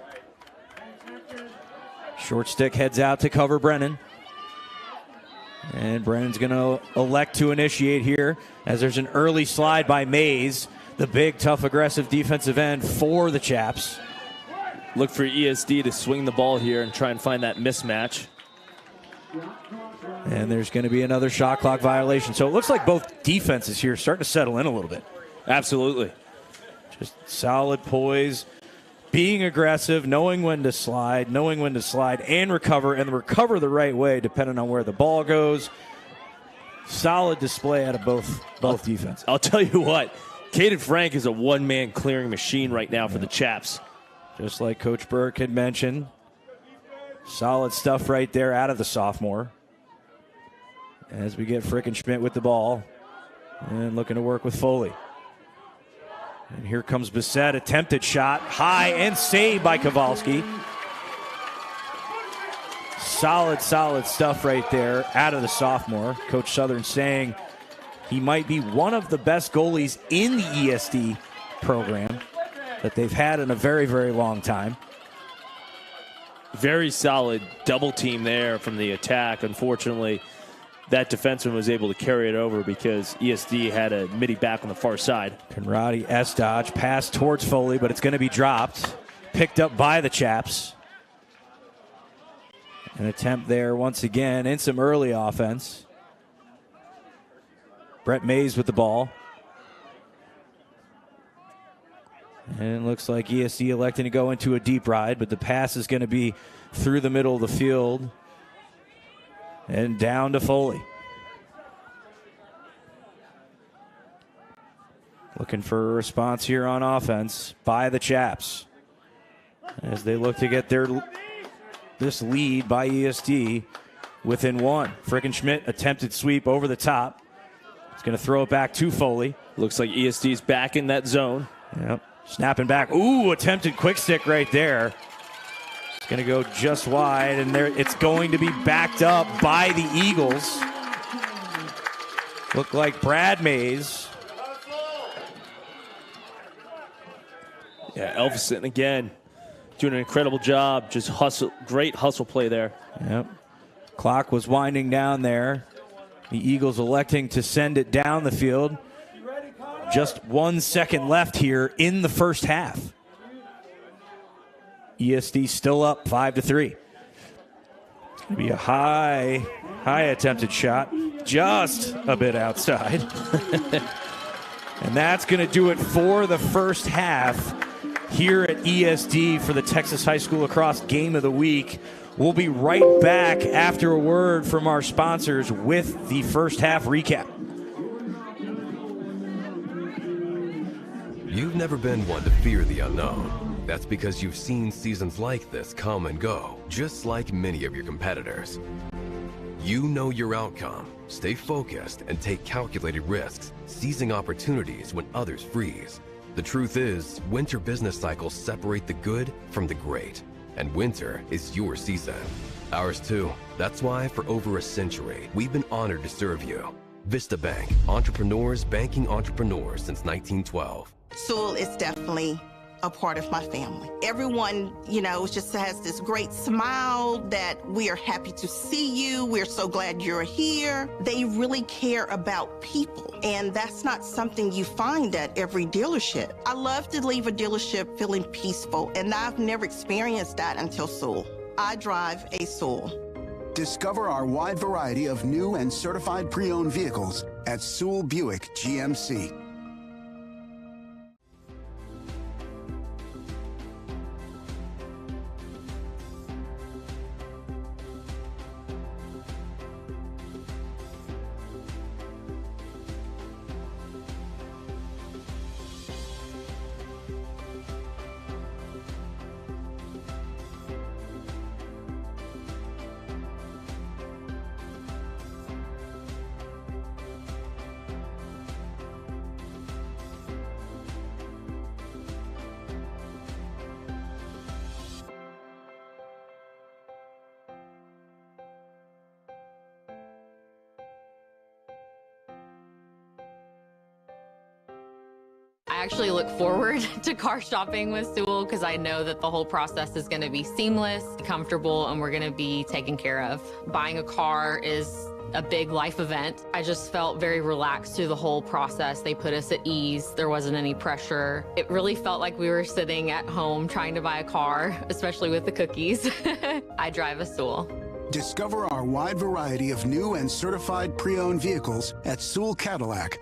Short stick heads out to cover Brennan. And Brennan's going to elect to initiate here as there's an early slide by Mays, the big, tough, aggressive defensive end for the Chaps. Look for ESD to swing the ball here and try and find that mismatch. And there's going to be another shot clock violation. So it looks like both defenses here starting to settle in a little bit. Absolutely. Just solid poise, being aggressive, knowing when to slide and recover the right way depending on where the ball goes. Solid display out of both defenses. I'll tell you what, Caden Frank is a one-man clearing machine right now for the Chaps. Just like Coach Burke had mentioned. Solid stuff right there out of the sophomore. As we get Frickenschmidt with the ball and looking to work with Foley. And here comes Bissett, attempted shot, high and saved by Kowalski. Solid stuff right there out of the sophomore. Coach Southern saying he might be one of the best goalies in the ESD program that they've had in a very, very long time. Very solid double team there from the attack. Unfortunately, that defenseman was able to carry it over because ESD had a midi back on the far side. Conradi S-dodge, pass towards Foley, but it's going to be dropped. Picked up by the Chaps. An attempt there once again in some early offense. Brett Mays with the ball. And it looks like ESD electing to go into a deep ride, but the pass is going to be through the middle of the field and down to Foley. Looking for a response here on offense by the Chaps as they look to get this lead by ESD within one. Frickenschmidt attempted sweep over the top. He's going to throw it back to Foley. Looks like ESD's back in that zone. Yep. Snapping back. Ooh, attempted quick stick right there. It's going to go just wide, and there it's going to be backed up by the Eagles. Look like Brad Mays. Yeah, Elfison again doing an incredible job. Just hustle, great hustle play there. Yep. Clock was winding down there. The Eagles electing to send it down the field. Just 1 second left here in the first half. ESD still up 5-3. It's going to be a high attempted shot, just a bit outside. And that's going to do it for the first half here at ESD for the Texas High School Lacrosse Game of the Week. We'll be right back after a word from our sponsors with the first half recap. You've never been one to fear the unknown. That's because you've seen seasons like this come and go, just like many of your competitors. You know your outcome, stay focused, and take calculated risks, seizing opportunities when others freeze. The truth is, winter business cycles separate the good from the great, and winter is your season. Ours too. That's why for over a century, we've been honored to serve you. Vista Bank, entrepreneurs banking entrepreneurs since 1912. Sewell is definitely a part of my family. Everyone, just has this great smile that we are happy to see you. We're so glad you're here. They really care about people, and that's not something you find at every dealership. I love to leave a dealership feeling peaceful, and I've never experienced that until Sewell. I drive a Sewell. Discover our wide variety of new and certified pre-owned vehicles at Sewell Buick GMC. I actually look forward to car shopping with Sewell because I know that the whole process is going to be seamless, comfortable, and we're going to be taken care of. Buying a car is a big life event. I just felt very relaxed through the whole process. They put us at ease. There wasn't any pressure. It really felt like we were sitting at home trying to buy a car, especially with the cookies. I drive a Sewell. Discover our wide variety of new and certified pre-owned vehicles at Sewell Cadillac.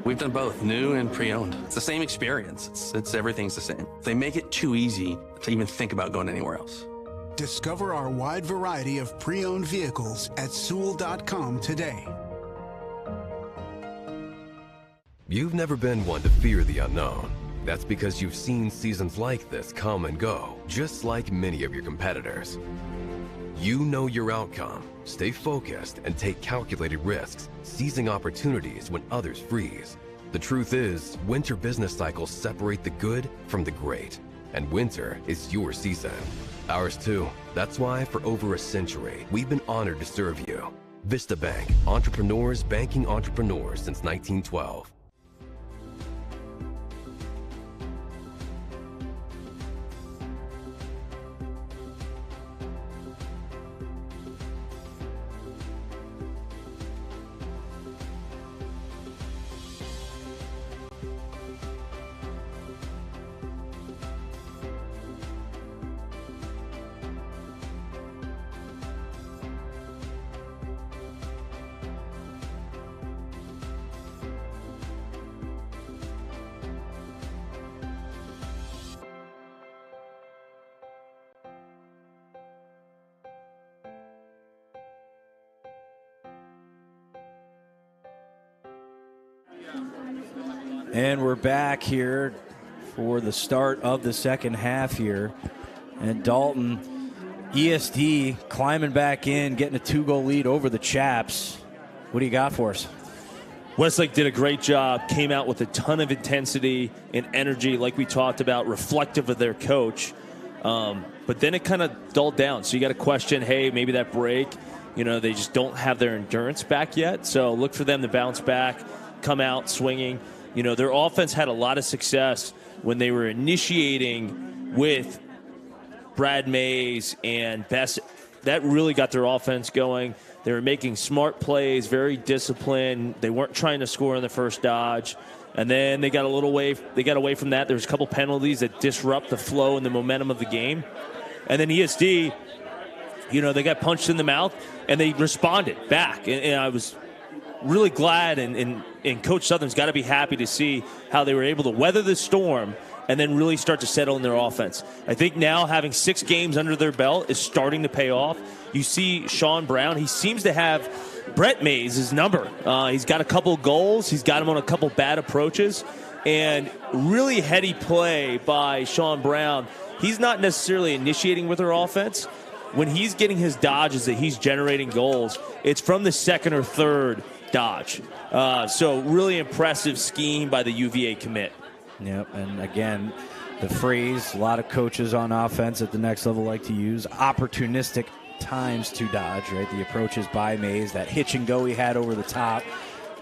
We've done both, new and pre-owned. It's the same experience. It's everything's the same. They make it too easy to even think about going anywhere else. Discover our wide variety of pre-owned vehicles at Sewell.com today. You've never been one to fear the unknown. That's because you've seen seasons like this come and go, just like many of your competitors. You know your outcome, stay focused, and take calculated risks, seizing opportunities when others freeze. The truth is, winter business cycles separate the good from the great, and winter is your season. Ours too. That's why for over a century, we've been honored to serve you. Vista Bank, entrepreneurs banking entrepreneurs since 1912. And we're back here for the start of the second half here. And Dalton, ESD climbing back in, getting a 2-goal lead over the Chaps. What do you got for us? Westlake did a great job, came out with a ton of intensity and energy, like we talked about, reflective of their coach. But then it kind of dulled down. So you got to question, hey, maybe that break, they just don't have their endurance back yet. So look for them to bounce back, come out swinging. Their offense had a lot of success when they were initiating with Brad Mays and Bassett. That really got their offense going. They were making smart plays, very disciplined. They weren't trying to score in the first dodge. And then they got away from that. There was a couple penalties that disrupt the flow and the momentum of the game. And then ESD, they got punched in the mouth, and they responded back. And I was really glad, and Coach Southern's got to be happy to see how they were able to weather the storm and then really start to settle in their offense. I think now having 6 games under their belt is starting to pay off. You see Sean Brown, he seems to have Brett Mays' number. He's got a couple goals. He's got him on a couple bad approaches. And really heady play by Sean Brown. He's not necessarily initiating with their offense. When he's getting his dodges that he's generating goals, it's from the second or third dodge. So really impressive scheme by the UVA commit. Yep, and again, the phrase a lot of coaches on offense at the next level like to use, opportunistic times to dodge, right? The approaches by Mays, that hitch and go he had over the top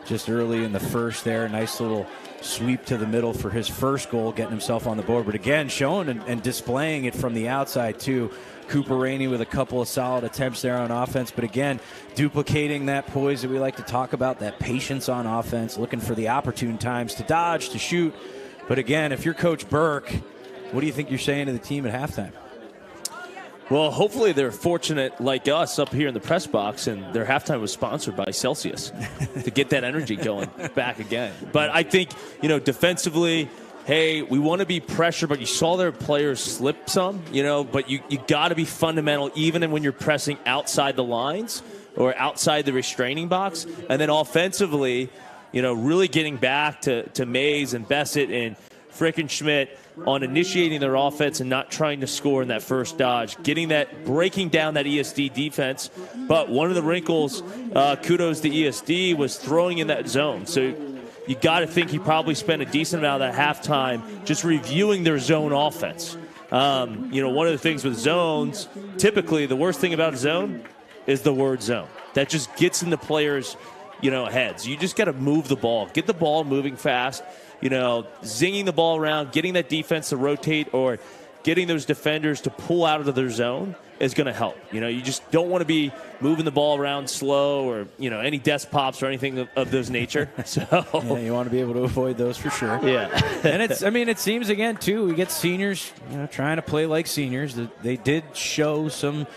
just early in the first there. Nice little sweep to the middle for his first goal, getting himself on the board. But again, showing and displaying it from the outside too. Cooper Rainey with a couple of solid attempts there on offense. But again, duplicating that poise that we like to talk about, that patience on offense, looking for the opportune times to dodge, to shoot. But again, if you're Coach Burke, what do you think you're saying to the team at halftime? Well, hopefully they're fortunate like us up here in the press box, and their halftime was sponsored by Celsius to get that energy going back again. But I think, defensively, hey, we want to be pressure, but you saw their players slip some, but you got to be fundamental even when you're pressing outside the lines or outside the restraining box. And then offensively, really getting back to Mays and Bassett and Frickenschmidt on initiating their offense and not trying to score in that first dodge, breaking down that ESD defense. But one of the wrinkles, kudos to ESD, was throwing in that zone. So you got to think he probably spent a decent amount of that halftime just reviewing their zone offense. One of the things with zones, typically the worst thing about a zone is the word zone. That just gets in the players' heads. You just got to move the ball, get the ball moving fast, zinging the ball around, getting that defense to rotate or getting those defenders to pull out of their zone is going to help. You just don't want to be moving the ball around slow or, any desk pops or anything of those nature. So yeah, you want to be able to avoid those for sure. Yeah. And it seems again too, we get seniors, trying to play like seniors. They did show some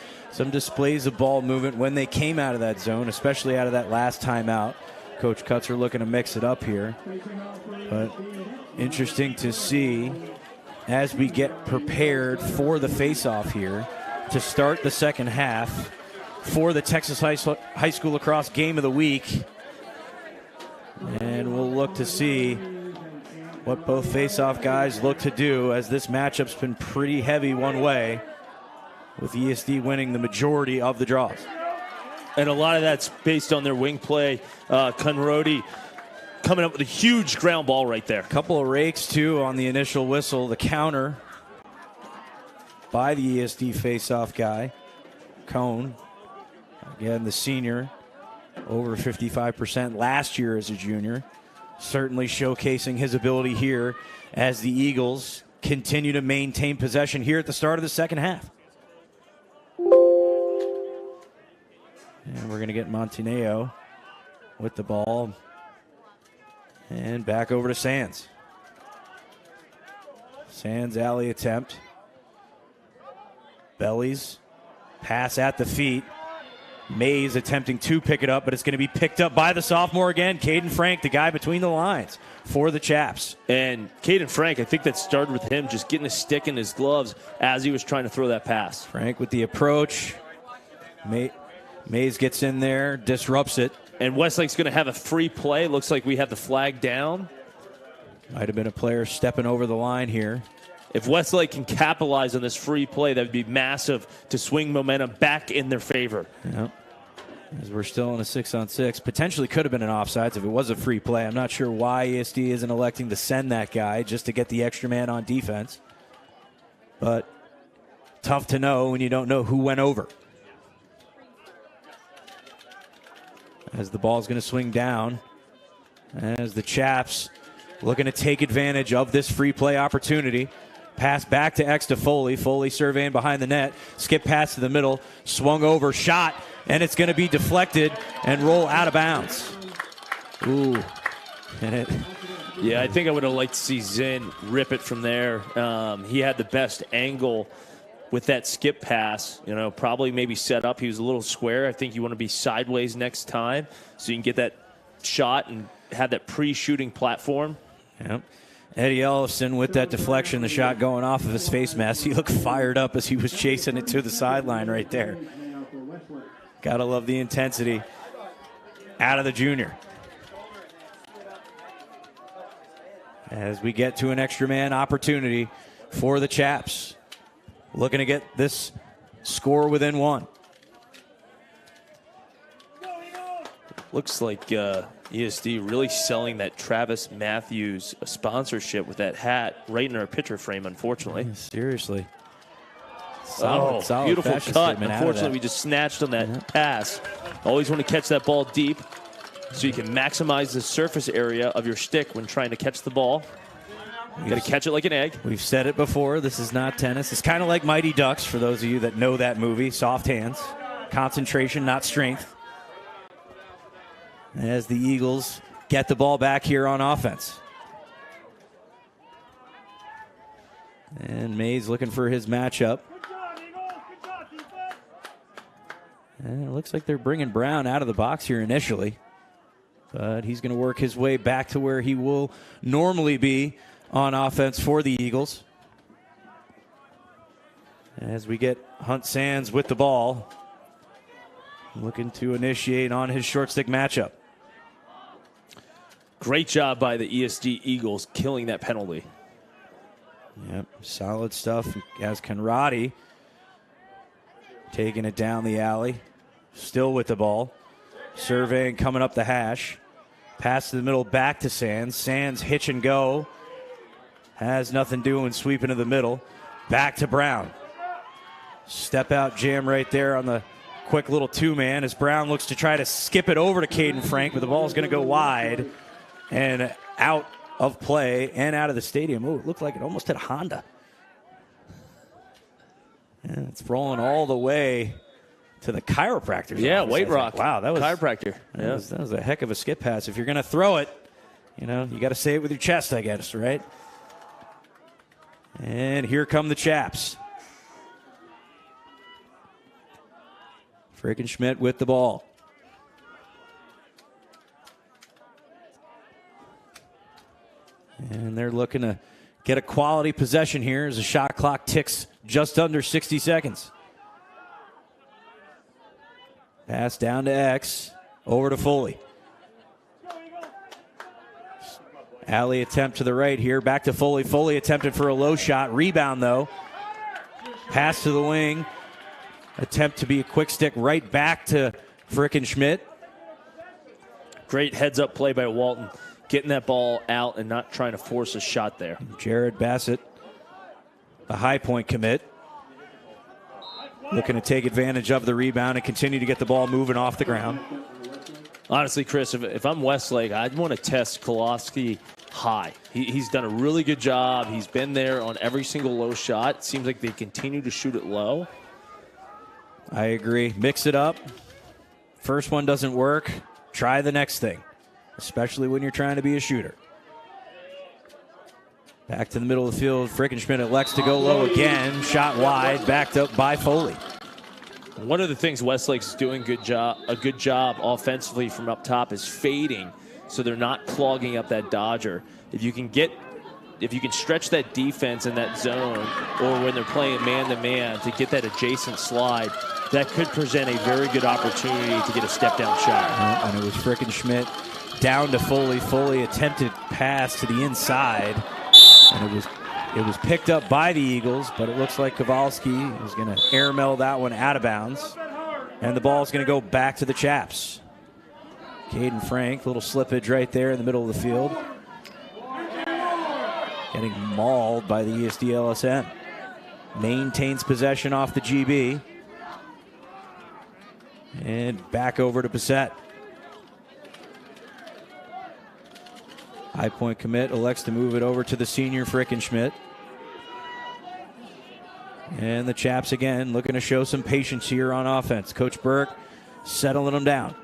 displays of ball movement when they came out of that zone, especially out of that last timeout. Coach Cutzer looking to mix it up here. But interesting to see as we get prepared for the face-off here to start the second half for the Texas High School Lacrosse Game of the Week. And we'll look to see what both face-off guys look to do, as this matchup's been pretty heavy one way, with ESD winning the majority of the draws. And a lot of that's based on their wing play. Conrodi coming up with a huge ground ball right there. Couple of rakes, too, on the initial whistle. The counter by the ESD face-off guy, Cone. Again, the senior, over 55% last year as a junior. Certainly showcasing his ability here as the Eagles continue to maintain possession here at the start of the second half. And we're going to get Monteneo with the ball. And back over to Sands. Sands alley attempt. Bellies. Pass at the feet. Mays attempting to pick it up, but it's going to be picked up by the sophomore again. Caden Frank, the guy between the lines for the Chaps. And Caden Frank, I think that started with him just getting a stick in his gloves as he was trying to throw that pass. Frank with the approach. Mays gets in there, disrupts it. And Westlake's going to have a free play. Looks like we have the flag down. Might have been a player stepping over the line here. If Westlake can capitalize on this free play, that would be massive to swing momentum back in their favor. Yep. As we're still in a 6-on-6. Potentially could have been an offsides if it was a free play. I'm not sure why ESD isn't electing to send that guy just to get the extra man on defense. But tough to know when you don't know who went over. As the ball's going to swing down. As the Chaps looking to take advantage of this free play opportunity. Pass back to X to Foley. Foley surveying behind the net. Skip pass to the middle. Swung over. Shot. And it's going to be deflected and roll out of bounds. Ooh. Yeah, I think I would have liked to see Zinn rip it from there. He had the best angle with that skip pass. You know, probably maybe set up. He was a little square. I think you want to be sideways next time so you can get that shot and have that pre-shooting platform. Yep. Eddie Ellison with that deflection, the shot going off of his face mask. He looked fired up as he was chasing it to the sideline right there. Gotta love the intensity out of the junior. As we get to an extra man opportunity for the Chaps. Looking to get this score within one. Looks like ESD really selling that Travis Matthews sponsorship with that hat right in our picture frame, unfortunately. Yeah, seriously. Solid beautiful cut. Unfortunately, we just snatched on that pass. Always want to catch that ball deep so you can maximize the surface area of your stick when trying to catch the ball. You got to catch it like an egg. We've said it before. This is not tennis. It's kind of like Mighty Ducks, for those of you that know that movie. Soft hands. Concentration, not strength. As the Eagles get the ball back here on offense. And Mays looking for his matchup. And it looks like they're bringing Brown out of the box here initially. But he's going to work his way back to where he will normally be on offense for the Eagles. As we get Hunt Sands with the ball. Looking to initiate on his short stick matchup. Great job by the ESD Eagles killing that penalty. Yep, solid stuff. As Conradi taking it down the alley. Still with the ball. Surveying coming up the hash. Pass to the middle, back to Sands. Sands hitch and go. Has nothing doing, sweeping to the middle. Back to Brown. Step out jam right there on the quick little two-man as Brown looks to try to skip it over to Caden Frank, but the ball is going to go wide and out of play and out of the stadium. Ooh, it looked like it almost hit a Honda. And it's rolling all the way to the chiropractor's office, White Rock. Wow, that was chiropractor. That was a heck of a skip pass. If you're going to throw it, you know, you got to say it with your chest, I guess, right? And here come the Chaps. Frickenschmidt with the ball. And they're looking to get a quality possession here as the shot clock ticks just under 60 seconds. Pass down to X, over to Foley. Alley attempt to the right here, back to Foley. Foley attempted for a low shot, rebound though. Pass to the wing, attempt to be a quick stick right back to Frickenschmidt. Great heads-up play by Walton, getting that ball out and not trying to force a shot there. Jared Bassett, the high point commit. Looking to take advantage of the rebound and continue to get the ball moving off the ground. Honestly, Chris, if I'm Westlake, I'd want to test Kowalski high. He's done a really good job. He's been there on every single low shot. Seems like they continue to shoot it low. I agree. Mix it up. First one doesn't work. Try the next thing, especially when you're trying to be a shooter. Back to the middle of the field. Frickenschmidt elects to go low again. Shot wide, backed up by Foley. One of the things Westlake's doing a good job offensively from up top is fading, so they're not clogging up that Dodger. If you can stretch that defense in that zone, or when they're playing man-to-man to get that adjacent slide, that could present a very good opportunity to get a step-down shot. And it was Frickenschmidt down to Foley. Foley attempted pass to the inside, and it was picked up by the Eagles, but it looks like Kowalski is going to airmail that one out of bounds, and the ball is going to go back to the Chaps. Caden Frank, little slippage right there in the middle of the field. Getting mauled by the ESD LSM. Maintains possession off the GB. And back over to Bassett. High point commit elects to move it over to the senior Frickenschmidt. And the Chaps again looking to show some patience here on offense. Coach Burke settling them down.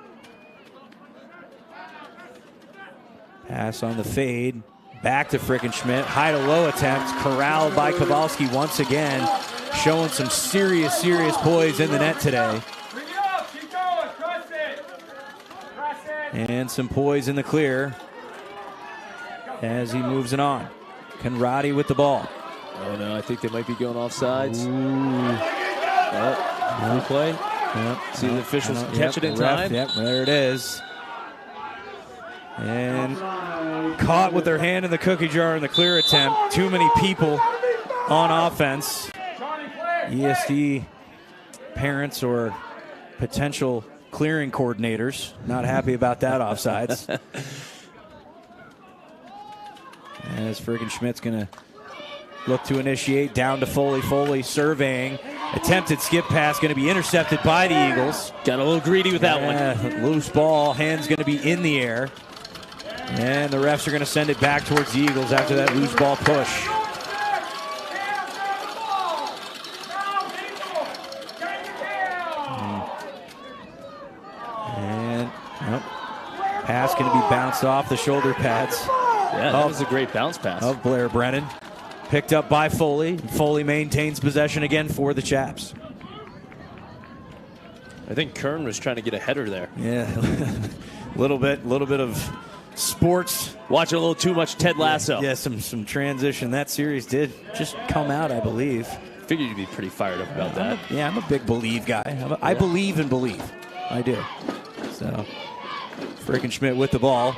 Pass on the fade. Back to Frickenschmidt. High to low attempt. Corralled by Kowalski once again. Showing some serious poise in the net today. And some poise in the clear as he moves it on. Conradi with the ball. Oh no, I think they might be going off sides. Play. Yep. See the officials catch it in time. Yep, there it is. And caught with their hand in the cookie jar in the clear attempt. Too many people on offense. ESD parents or potential clearing coordinators not happy about that offsides. As Frickenschmidt's going to look to initiate down to Foley. Foley surveying. Attempted skip pass going to be intercepted by the Eagles. Got a little greedy with that one. Loose ball. Hands going to be in the air. And the refs are going to send it back towards the Eagles after that loose ball push. And pass going to be bounced off the shoulder pads. Yeah, that was a great bounce pass. Of Blair Brennan. Picked up by Foley. Foley maintains possession again for the Chaps. I think Kern was trying to get a header there. Yeah, little bit of sports. Watching a little too much Ted Lasso. Yeah, some transition. That series did just come out, I believe. Figured you'd be pretty fired up about that. I'm a big believe guy. I believe and believe. I do. So, Frickenschmidt with the ball.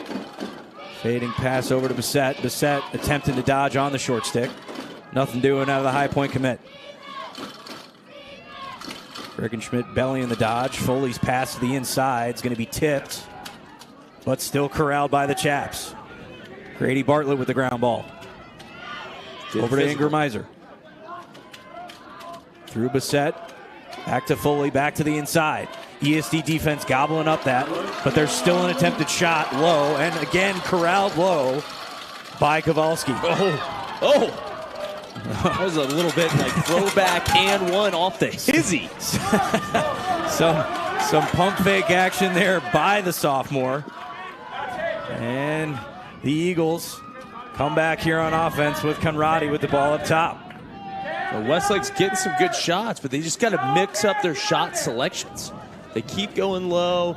Fading pass over to Bassett. Bassett attempting to dodge on the short stick. Nothing doing out of the high point commit. Frickenschmidt belly in the dodge. Foley's pass to the inside is going to be tipped, but still corralled by the Chaps. Grady Bartlett with the ground ball. Over to Ingram Iser. Through Bassett. Back to Foley. Back to the inside. ESD defense gobbling up that, but there's still an attempted shot low, and again corralled low by Kowalski. That was a little bit like throwback and one off the hizzy. some pump fake action there by the sophomore. And the Eagles come back here on offense with Conradi with the ball up top. Well, Westlake's getting some good shots, but they just got to mix up their shot selections. They keep going low.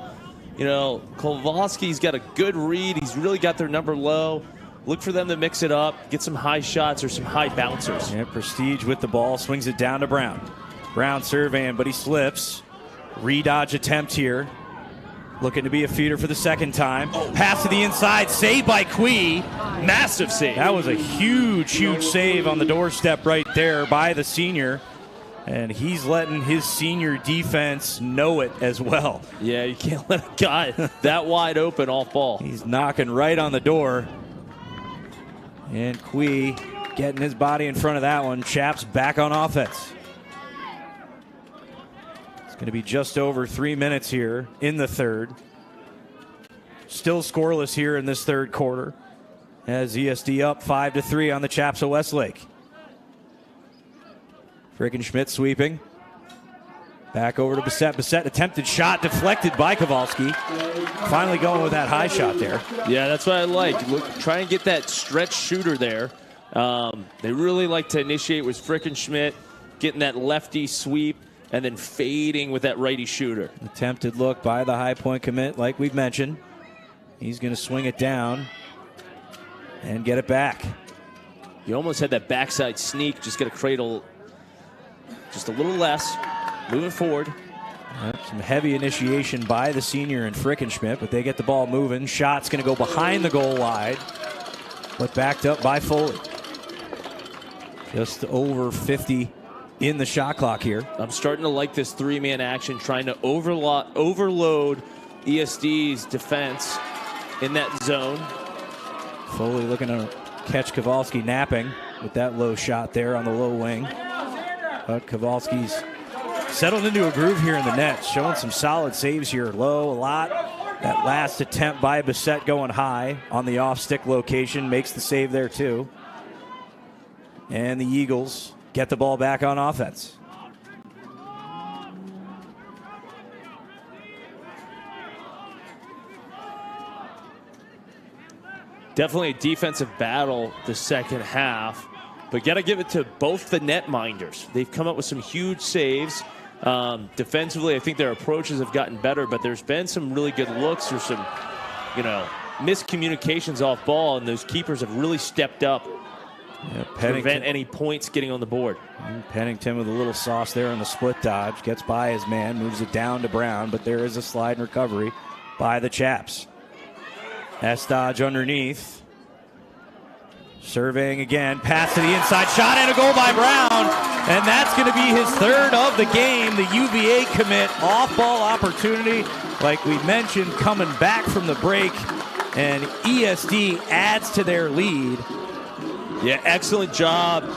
You know, Kowalski's got a good read. He's really got their number low. look for them to mix it up, get some high shots or some high bouncers. Yeah, Prestige with the ball, swings it down to Brown. Brown surveying, but he slips. Redodge attempt here. Looking to be a feeder for the second time. Pass to the inside, save by Quee. Massive save. That was a huge, huge save on the doorstep right there by the senior. And he's letting his senior defense know it as well. Yeah, you can't let a guy that wide open off ball. He's knocking right on the door. And Quee getting his body in front of that one. Chaps back on offense. It's going to be just over 3 minutes here in the third. Still scoreless here in this third quarter as ESD up 5-3 on the Chaps of Westlake. Frickenschmidt sweeping. Back over to Bissett. Bissett attempted shot deflected by Kowalski. Finally going with that high shot there. Yeah, that's what I like. Look, try and get that stretch shooter there. They really like to initiate with Frickenschmidt, getting that lefty sweep, and then fading with that righty shooter. Attempted look by the high point commit, like we've mentioned. He's going to swing it down and get it back. You almost had that backside sneak, just get a cradle just a little less. Moving forward. Some heavy initiation by the senior and Frickenschmidt, but they get the ball moving. Shot's going to go behind the goal wide, but backed up by Foley. Just over 50 in the shot clock here. I'm starting to like this three-man action, trying to overload ESD's defense in that zone. Foley looking to catch Kowalski napping with that low shot there on the low wing. But Kowalski's settled into a groove here in the net, showing some solid saves here. Low, a lot. That last attempt by Bissett going high on the off-stick location makes the save there too. And the Eagles get the ball back on offense. Definitely a defensive battle the second half, but got to give it to both the netminders. They've come up with some huge saves. Defensively, I think their approaches have gotten better, but there's been some really good looks or some, miscommunications off ball, and those keepers have really stepped up to prevent any points getting on the board. Pennington with a little sauce there on the split dodge. Gets by his man, moves it down to Brown, but there is a slide and recovery by the Chaps. S-Dodge underneath. Surveying again, pass to the inside, shot and a goal by Brown. And that's going to be his third of the game. The UVA commit off-ball opportunity, like we mentioned, coming back from the break. And ESD adds to their lead. Yeah, excellent job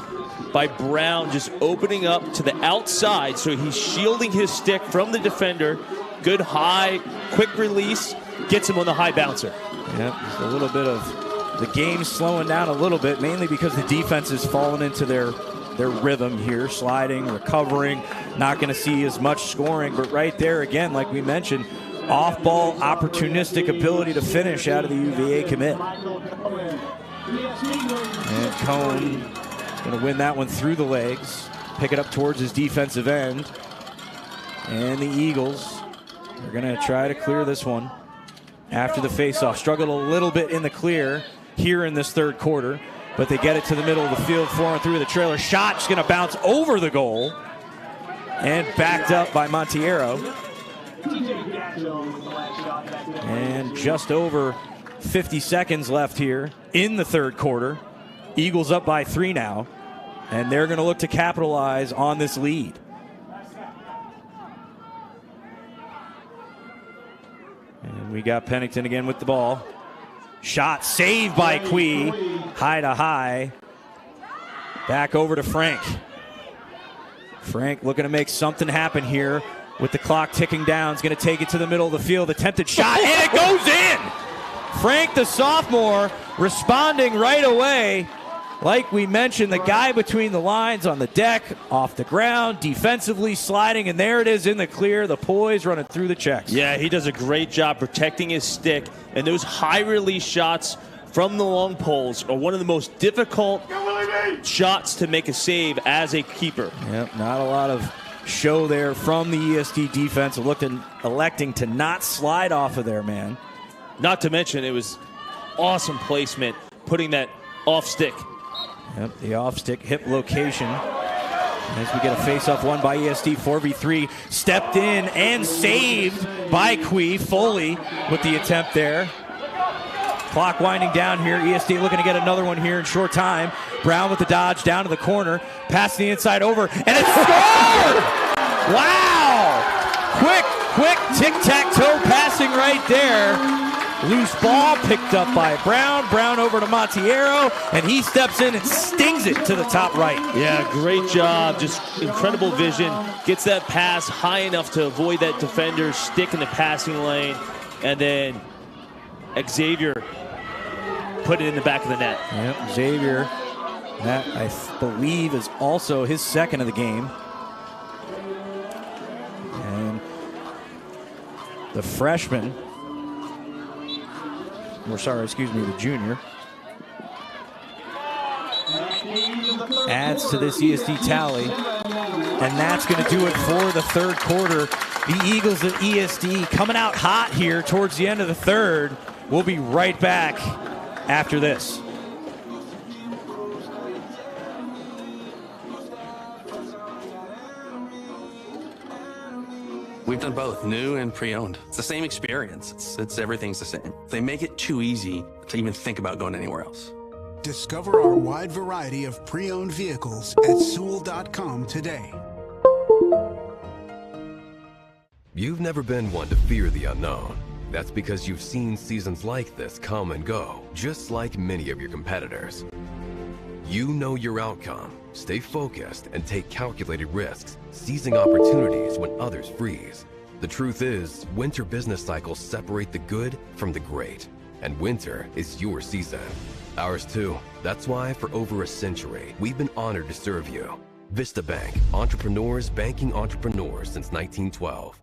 by Brown, just opening up to the outside. So he's shielding his stick from the defender. Good high, quick release, gets him on the high bouncer. Yep, just a little bit of the game slowing down a little bit, mainly because the defense has fallen into their rhythm here, sliding, recovering, not going to see as much scoring. But right there, again, like we mentioned, off-ball, opportunistic ability to finish out of the UVA commit. And Cone going to win that one through the legs, pick it up towards his defensive end. And the Eagles are going to try to clear this one after the faceoff. Struggled a little bit in the clear here in this third quarter, but they get it to the middle of the field, flowing through the trailer. Shot's going to bounce over the goal and backed up by Montiero. And just over 50 seconds left here in the third quarter. Eagles up by 3 now, and they're going to look to capitalize on this lead. And we got Pennington again with the ball. Shot saved by Quee. High to high. Back over to Frank. Frank looking to make something happen here with the clock ticking down. He's going to take it to the middle of the field. Attempted shot, and it goes in! Frank, the sophomore, responding right away. Like we mentioned, the guy between the lines on the deck, off the ground, defensively sliding, and there it is in the clear. The poise running through the checks. Yeah, he does a great job protecting his stick, and those high release shots from the long poles are one of the most difficult shots to make a save as a keeper. Yep, not a lot of show there from the ESD defense, electing to not slide off of there, man. Not to mention, it was awesome placement putting that off stick. Yep, the off-stick hip location. As we get a face-off won by ESD, 4v3. Stepped in and saved by Foley with the attempt there. Clock winding down here. ESD looking to get another one here in short time. Brown with the dodge down to the corner. Pass the inside over, and it's scored! Wow! Quick tic-tac-toe passing right there. Loose ball picked up by Brown. Brown over to Montiero, and he steps in and stings it to the top right. Yeah, great job. Just incredible vision. Gets that pass high enough to avoid that defender, stick in the passing lane, and then Xavier put it in the back of the net. Yep, Xavier, that I believe is also his second of the game. And the freshman, the junior, adds to this ESD tally, and that's going to do it for the third quarter. The Eagles of ESD coming out hot here towards the end of the third. We'll be right back after this. We've done both, new and pre-owned. It's the same experience. It's everything's the same. They make it too easy to even think about going anywhere else. Discover our wide variety of pre-owned vehicles at Sewell.com today. You've never been one to fear the unknown. That's because you've seen seasons like this come and go, just like many of your competitors. You know your outcome. Stay focused and take calculated risks, seizing opportunities when others freeze. The truth is, winter business cycles separate the good from the great, and winter is your season. Ours too. That's why for over a century, we've been honored to serve you. Vista Bank, entrepreneurs banking entrepreneurs since 1912.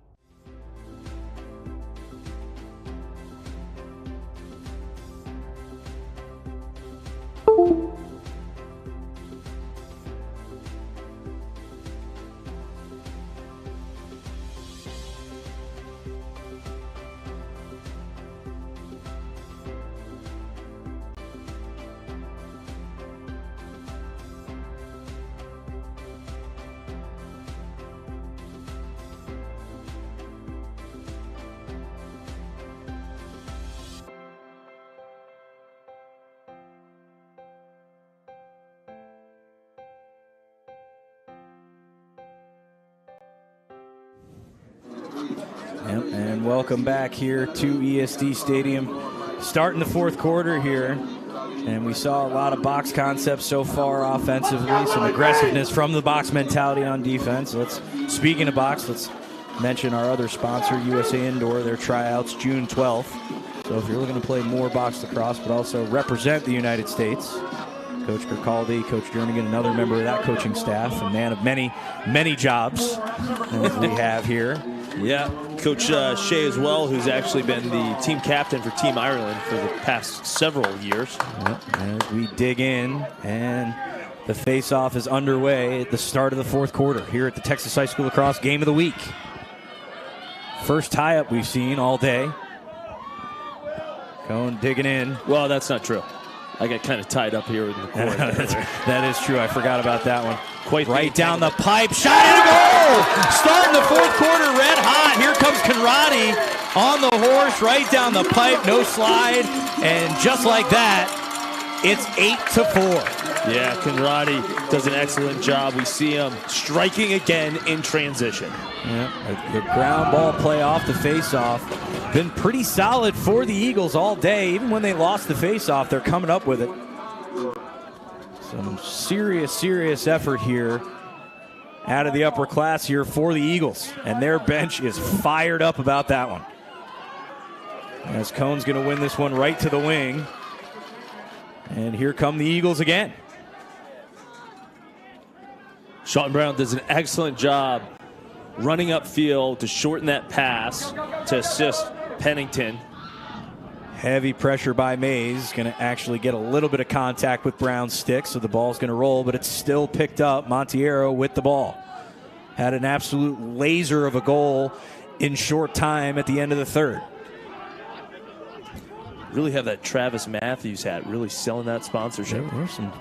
And welcome back here to ESD Stadium. Starting the fourth quarter here, and we saw a lot of box concepts so far offensively, some aggressiveness from the box mentality on defense. Speaking of box, let's mention our other sponsor, USA Indoor, their tryouts June 12th. So if you're looking to play more box lacrosse but also represent the United States, Coach Kirkaldy, Coach Jernigan, another member of that coaching staff, a man of many, many jobs as we have here. Yeah, Coach Shea as well, who's actually been the team captain for Team Ireland for the past several years. Yep. As we dig in, and the face-off is underway at the start of the fourth quarter here at the Texas High School Lacrosse Game of the Week. First tie-up we've seen all day. Cone digging in. Well, that's not true. I got kind of tied up here in the corner. That is true. I forgot about that one. Quite right down the pipe. Shot and a goal! Starting the fourth quarter red hot. Here comes Conradi on the horse right down the pipe. No slide. And just like that, it's 8-4. Yeah, Conradi does an excellent job. We see him striking again in transition. Yeah, the ground ball play off the face-off. Been pretty solid for the Eagles all day. Even when they lost the face-off, they're coming up with it. Some serious effort here out of the upper class here for the Eagles. And their bench is fired up about that one. As Cone's going to win this one right to the wing. And here come the Eagles again. Sean Brown does an excellent job running upfield to shorten that pass to assist Pennington. Heavy pressure by Mays. Going to actually get a little bit of contact with Brown's stick, so the ball's going to roll, but it's still picked up. Montiero with the ball. Had an absolute laser of a goal in short time at the end of the third. really have that Travis Matthews hat, really selling that sponsorship. There's some,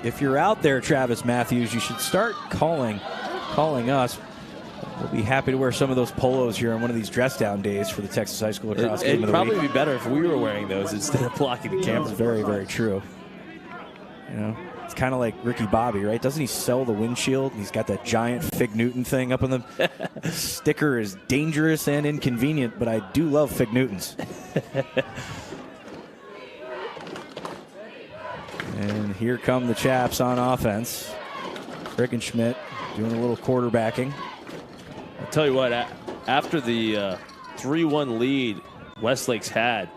if you're out there, Travis Matthews, you should start calling us. We'll be happy to wear some of those polos here on one of these dress down days for the Texas High School Lacrosse Game of the Week. It'd probably be better if we were wearing those instead of blocking the camera. That's very, very true. It's kind of like Ricky Bobby, right? Doesn't he sell the windshield? He's got that giant Fig Newton thing up on the sticker. Is dangerous and inconvenient, but I do love Fig Newtons. And here come the Chaps on offense. Frickenschmidt doing a little quarterbacking. I'll tell you what, after the 3-1 lead Westlake's had,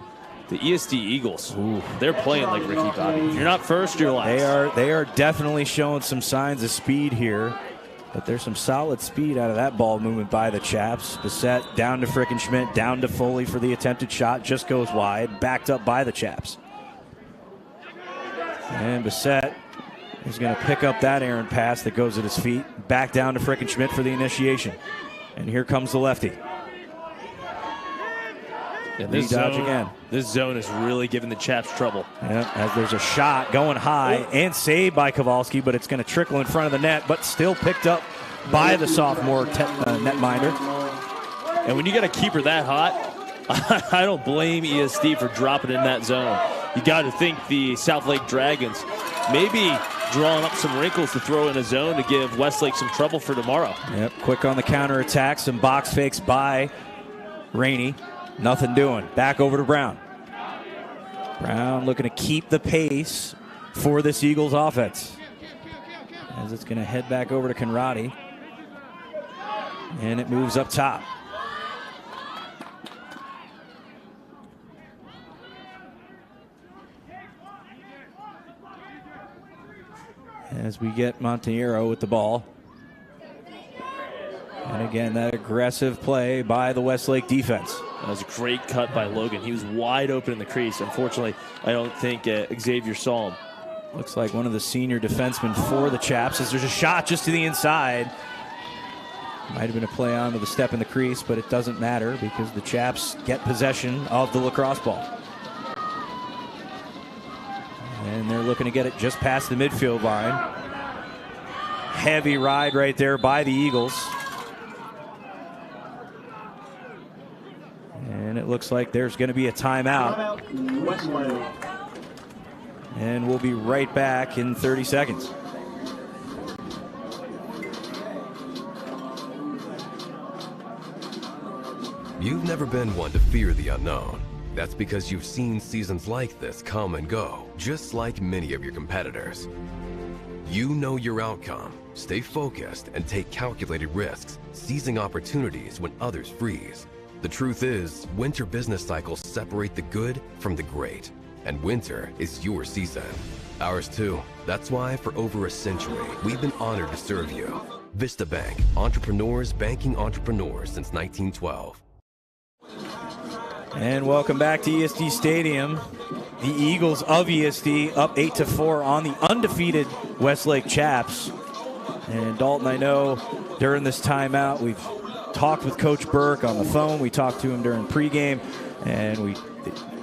the ESD Eagles, they're playing like Ricky Bobby. You're not first, you're last. They are definitely showing some signs of speed here, but there's some solid speed out of that ball movement by the Chaps. Bissett down to Frickenschmidt, down to Foley for the attempted shot, just goes wide, backed up by the Chaps. And Bissett is going to pick up that errant pass that goes at his feet, back down to Frickenschmidt for the initiation. And here comes the lefty. And this zone is really giving the Chaps trouble. Yeah, as there's a shot going high and saved by Kowalski, but it's going to trickle in front of the net, but still picked up by the sophomore netminder. And when you got a keeper that hot, I don't blame ESD for dropping in that zone. You got to think the South Lake Dragons maybe drawing up some wrinkles to throw in a zone to give Westlake some trouble for tomorrow. Yep, quick on the counterattack, some box fakes by Rainey. Nothing doing. Back over to Brown. Brown looking to keep the pace for this Eagles offense. As it's going to head back over to Conradi. And it moves up top. As we get Monteiro with the ball. And again, that aggressive play by the Westlake defense. That was a great cut by Logan. He was wide open in the crease. Unfortunately, I don't think Xavier saw him. Looks like one of the senior defensemen for the Chaps as there's a shot just to the inside. Might have been a play on with a step in the crease, but it doesn't matter because the Chaps get possession of the lacrosse ball. And they're looking to get it just past the midfield line. Heavy ride right there by the Eagles. And it looks like there's going to be a timeout. And we'll be right back in 30 seconds. You've never been one to fear the unknown. That's because you've seen seasons like this come and go, just like many of your competitors. You know your outcome, stay focused, and take calculated risks, seizing opportunities when others freeze. The truth is, winter business cycles separate the good from the great, and winter is your season. Ours too. That's why for over a century, we've been honored to serve you. Vista Bank, entrepreneurs banking entrepreneurs since 1912. And welcome back to ESD Stadium. The Eagles of ESD up 8-4 on the undefeated Westlake Chaps. And Dalton, I know during this timeout we've talked with Coach Burke on the phone. We talked to him during pregame, and we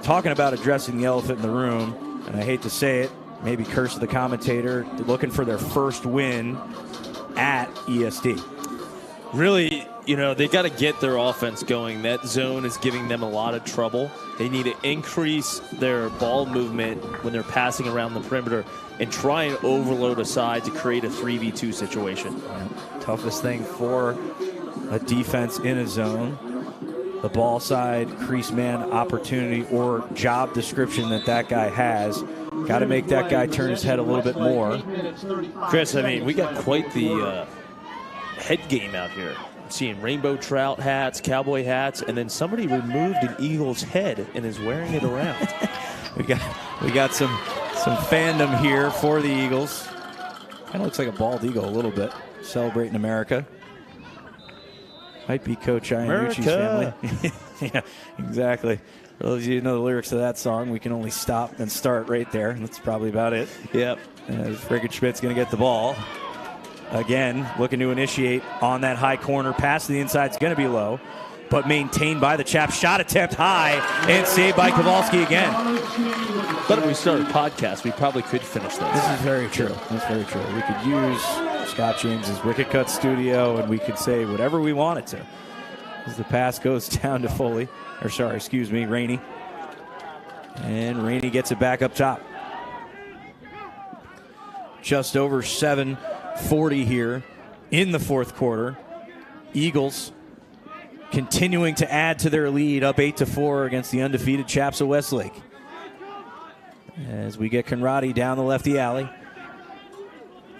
talking about addressing the elephant in the room. And I hate to say it, maybe curse the commentator, looking for their first win at ESD. Really, they got to get their offense going. That zone is giving them a lot of trouble. They need to increase their ball movement when they're passing around the perimeter and try and overload a side to create a 3v2 situation. Yeah. Toughest thing for a defense in a zone. The ball side, crease man opportunity or job description that guy has. Got to make that guy turn his head a little bit more. Chris, I mean, we got quite the head game out here. I'm seeing rainbow trout hats, cowboy hats, and then somebody removed an eagle's head and is wearing it around. we got some fandom here for the Eagles. Kind of looks like a bald eagle a little bit. Celebrating America. Might be Coach Iannucci's family. Yeah, exactly. For those of you who know the lyrics to that song, we can only stop and start right there. That's probably about it. Yep. As Frickenschmidt's going to get the ball. Again, looking to initiate on that high corner. Pass to the inside is going to be low. but maintained by the Chaps. Shot attempt high and saved by Kowalski again. But if we started a podcast, we probably could finish this. This is very true. That's very true. We could use Scott James's Wicket Cut studio, and we could say whatever we wanted to. As the pass goes down to Foley, Rainey. And Rainey gets it back up top. Just over 7:40 here in the fourth quarter. Eagles continuing to add to their lead, up 8-4 against the undefeated Chaps of Westlake. As we get Conradi down the lefty alley.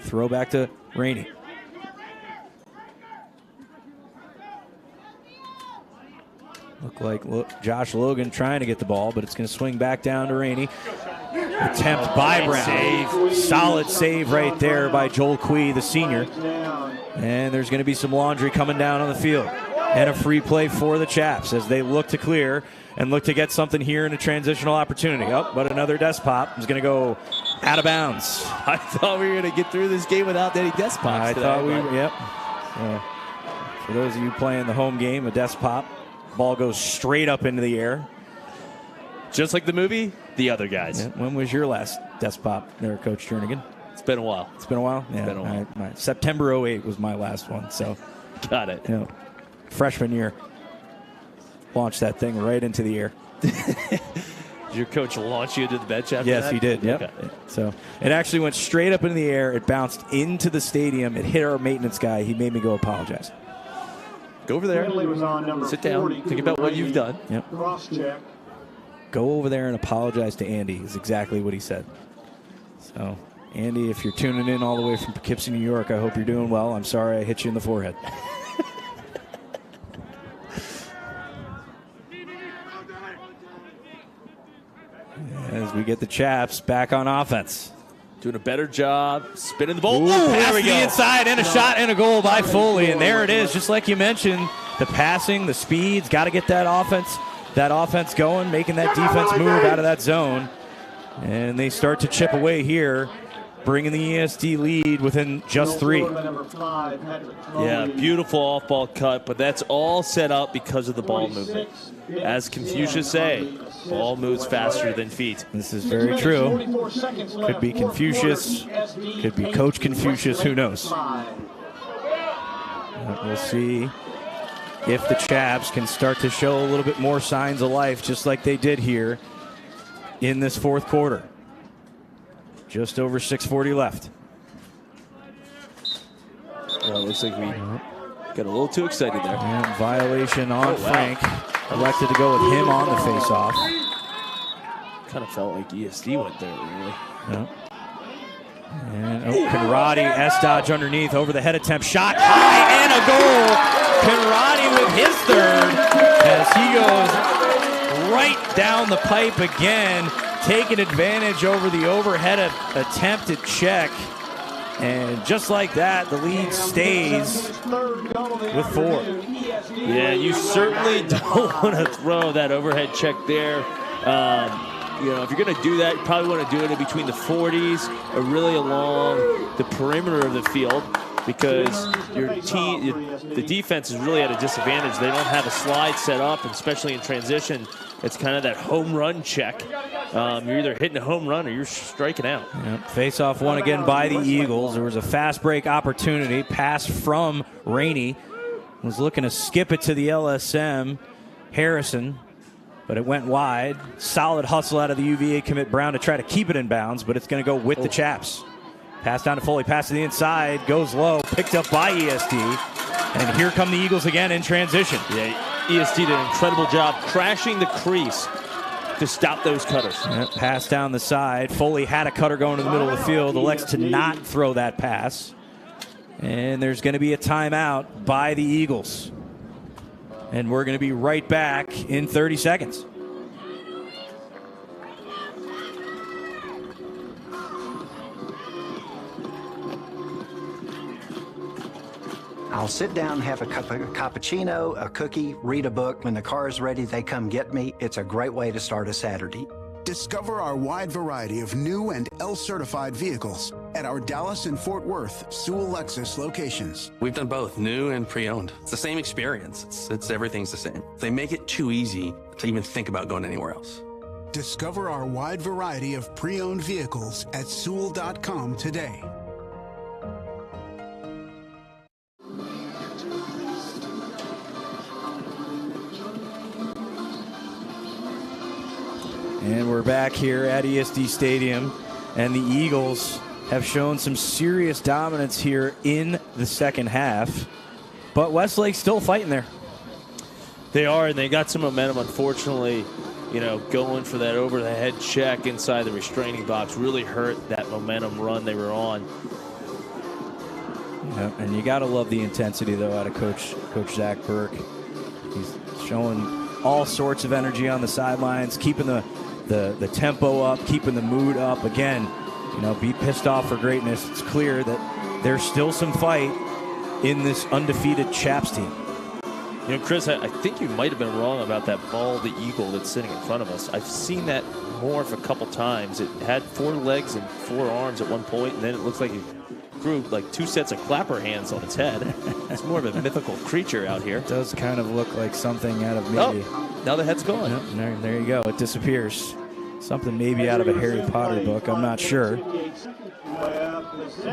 Throw back to Rainey. Look, Josh Logan trying to get the ball, but it's going to swing back down to Rainey. Attempt by Brown. Save. Solid save right there by Joel Quee, the senior. And there's going to be some laundry coming down on the field. And a free play for the Chaps as they look to clear and look to get something here in a transitional opportunity. Oh, but another despot is going to go out of bounds. I thought we were going to get through this game without any despots. I thought yep. For those of you playing the home game, a despot. Ball goes straight up into the air. Just like the movie, The Other Guys. Yeah. When was your last despot there, Coach Jernigan? It's been a while. It's been a while? Yeah. It's been a while. My September 08 was my last one. So, got it. Freshman year. Launched that thing right into the air. Did your coach launch you into the bench after yes, that? He did. Yep. Okay. So it actually went straight up into the air. It bounced into the stadium. It hit our maintenance guy. He made me go apologize. Go over there. Sit down. Think about what you've done. Yep. Go over there and apologize to Andy is exactly what he said. So, Andy, if you're tuning in all the way from Poughkeepsie, New York, I hope you're doing well. I'm sorry I hit you in the forehead. As we get the Chaps back on offense. Doing a better job spinning the ball. Ooh, there we go. The inside and a shot and a goal by Foley. And there it is, just like you mentioned. The passing, the speeds, got to get that offense going, making that defense move out of that zone. And they start to chip away here, bringing the ESD lead within just 3. Yeah, beautiful off-ball cut, but that's all set up because of the ball movement. As Confucius say, ball moves faster than feet. This is very true. Could be Confucius, could be Coach Confucius, who knows. We'll see if the Chaps can start to show a little bit more signs of life, just like they did here in this fourth quarter. Just over 6:40 left. Well, it looks like we got a little too excited there. And violation on Frank. Elected to go with him on the face-off. Kind of felt like ESD went there, really. Yeah. And Conradi, S-Dodge underneath, over the head attempt, shot high, and a goal. Conradi with his third as he goes right down the pipe again, taking advantage over the overhead attempted check. And just like that, the lead stays with 4. Yeah, you certainly don't want to throw that overhead check there. If you're going to do that, you probably want to do it in between the 40s or really along the perimeter of the field, because the defense is really at a disadvantage. They don't have a slide set up, and especially in transition, it's kind of that home run check. You're either hitting a home run or you're striking out. Yep. Face-off won again by the Eagles. There was a fast break opportunity. Pass from Rainey. Was looking to skip it to the LSM, Harrison, but it went wide. Solid hustle out of the UVA commit Brown to try to keep it in bounds, but it's going to go with the Chaps. Pass down to Foley, pass to the inside, goes low, picked up by ESD. And here come the Eagles again in transition. Yeah, ESD did an incredible job crashing the crease to stop those cutters. Yep, pass down the side. Foley had a cutter going to the middle of the field, elects to not throw that pass. And there's going to be a timeout by the Eagles. And we're going to be right back in 30 seconds. I'll sit down, have a cappuccino, a cookie, read a book. When the car is ready, they come get me. It's a great way to start a Saturday. Discover our wide variety of new and L-certified vehicles at our Dallas and Fort Worth Sewell Lexus locations. We've done both, new and pre-owned. It's the same experience. It's everything's the same. They make it too easy to even think about going anywhere else. Discover our wide variety of pre-owned vehicles at Sewell.com today. And we're back here at ESD Stadium, and the Eagles have shown some serious dominance here in the second half, but Westlake's still fighting there. They are, and they got some momentum. Unfortunately, going for that over-the-head check inside the restraining box really hurt that momentum run they were on. Yep, and you got to love the intensity, though, out of Coach Zach Burke. He's showing all sorts of energy on the sidelines, keeping the tempo up, keeping the mood up. Again, be pissed off for greatness. It's clear that there's still some fight in this undefeated Chaps team. Chris, I think you might have been wrong about that bald eagle that's sitting in front of us. I've seen that morph a couple times. It had 4 legs and 4 arms at one point, and then it looks like it grew like 2 sets of clapper hands on its head. It's more of a mythical creature out here. It does kind of look like something out of maybe. Oh, now the head's gone. Yep, there you go. It disappears. Something maybe out of a Harry Potter book. I'm not sure.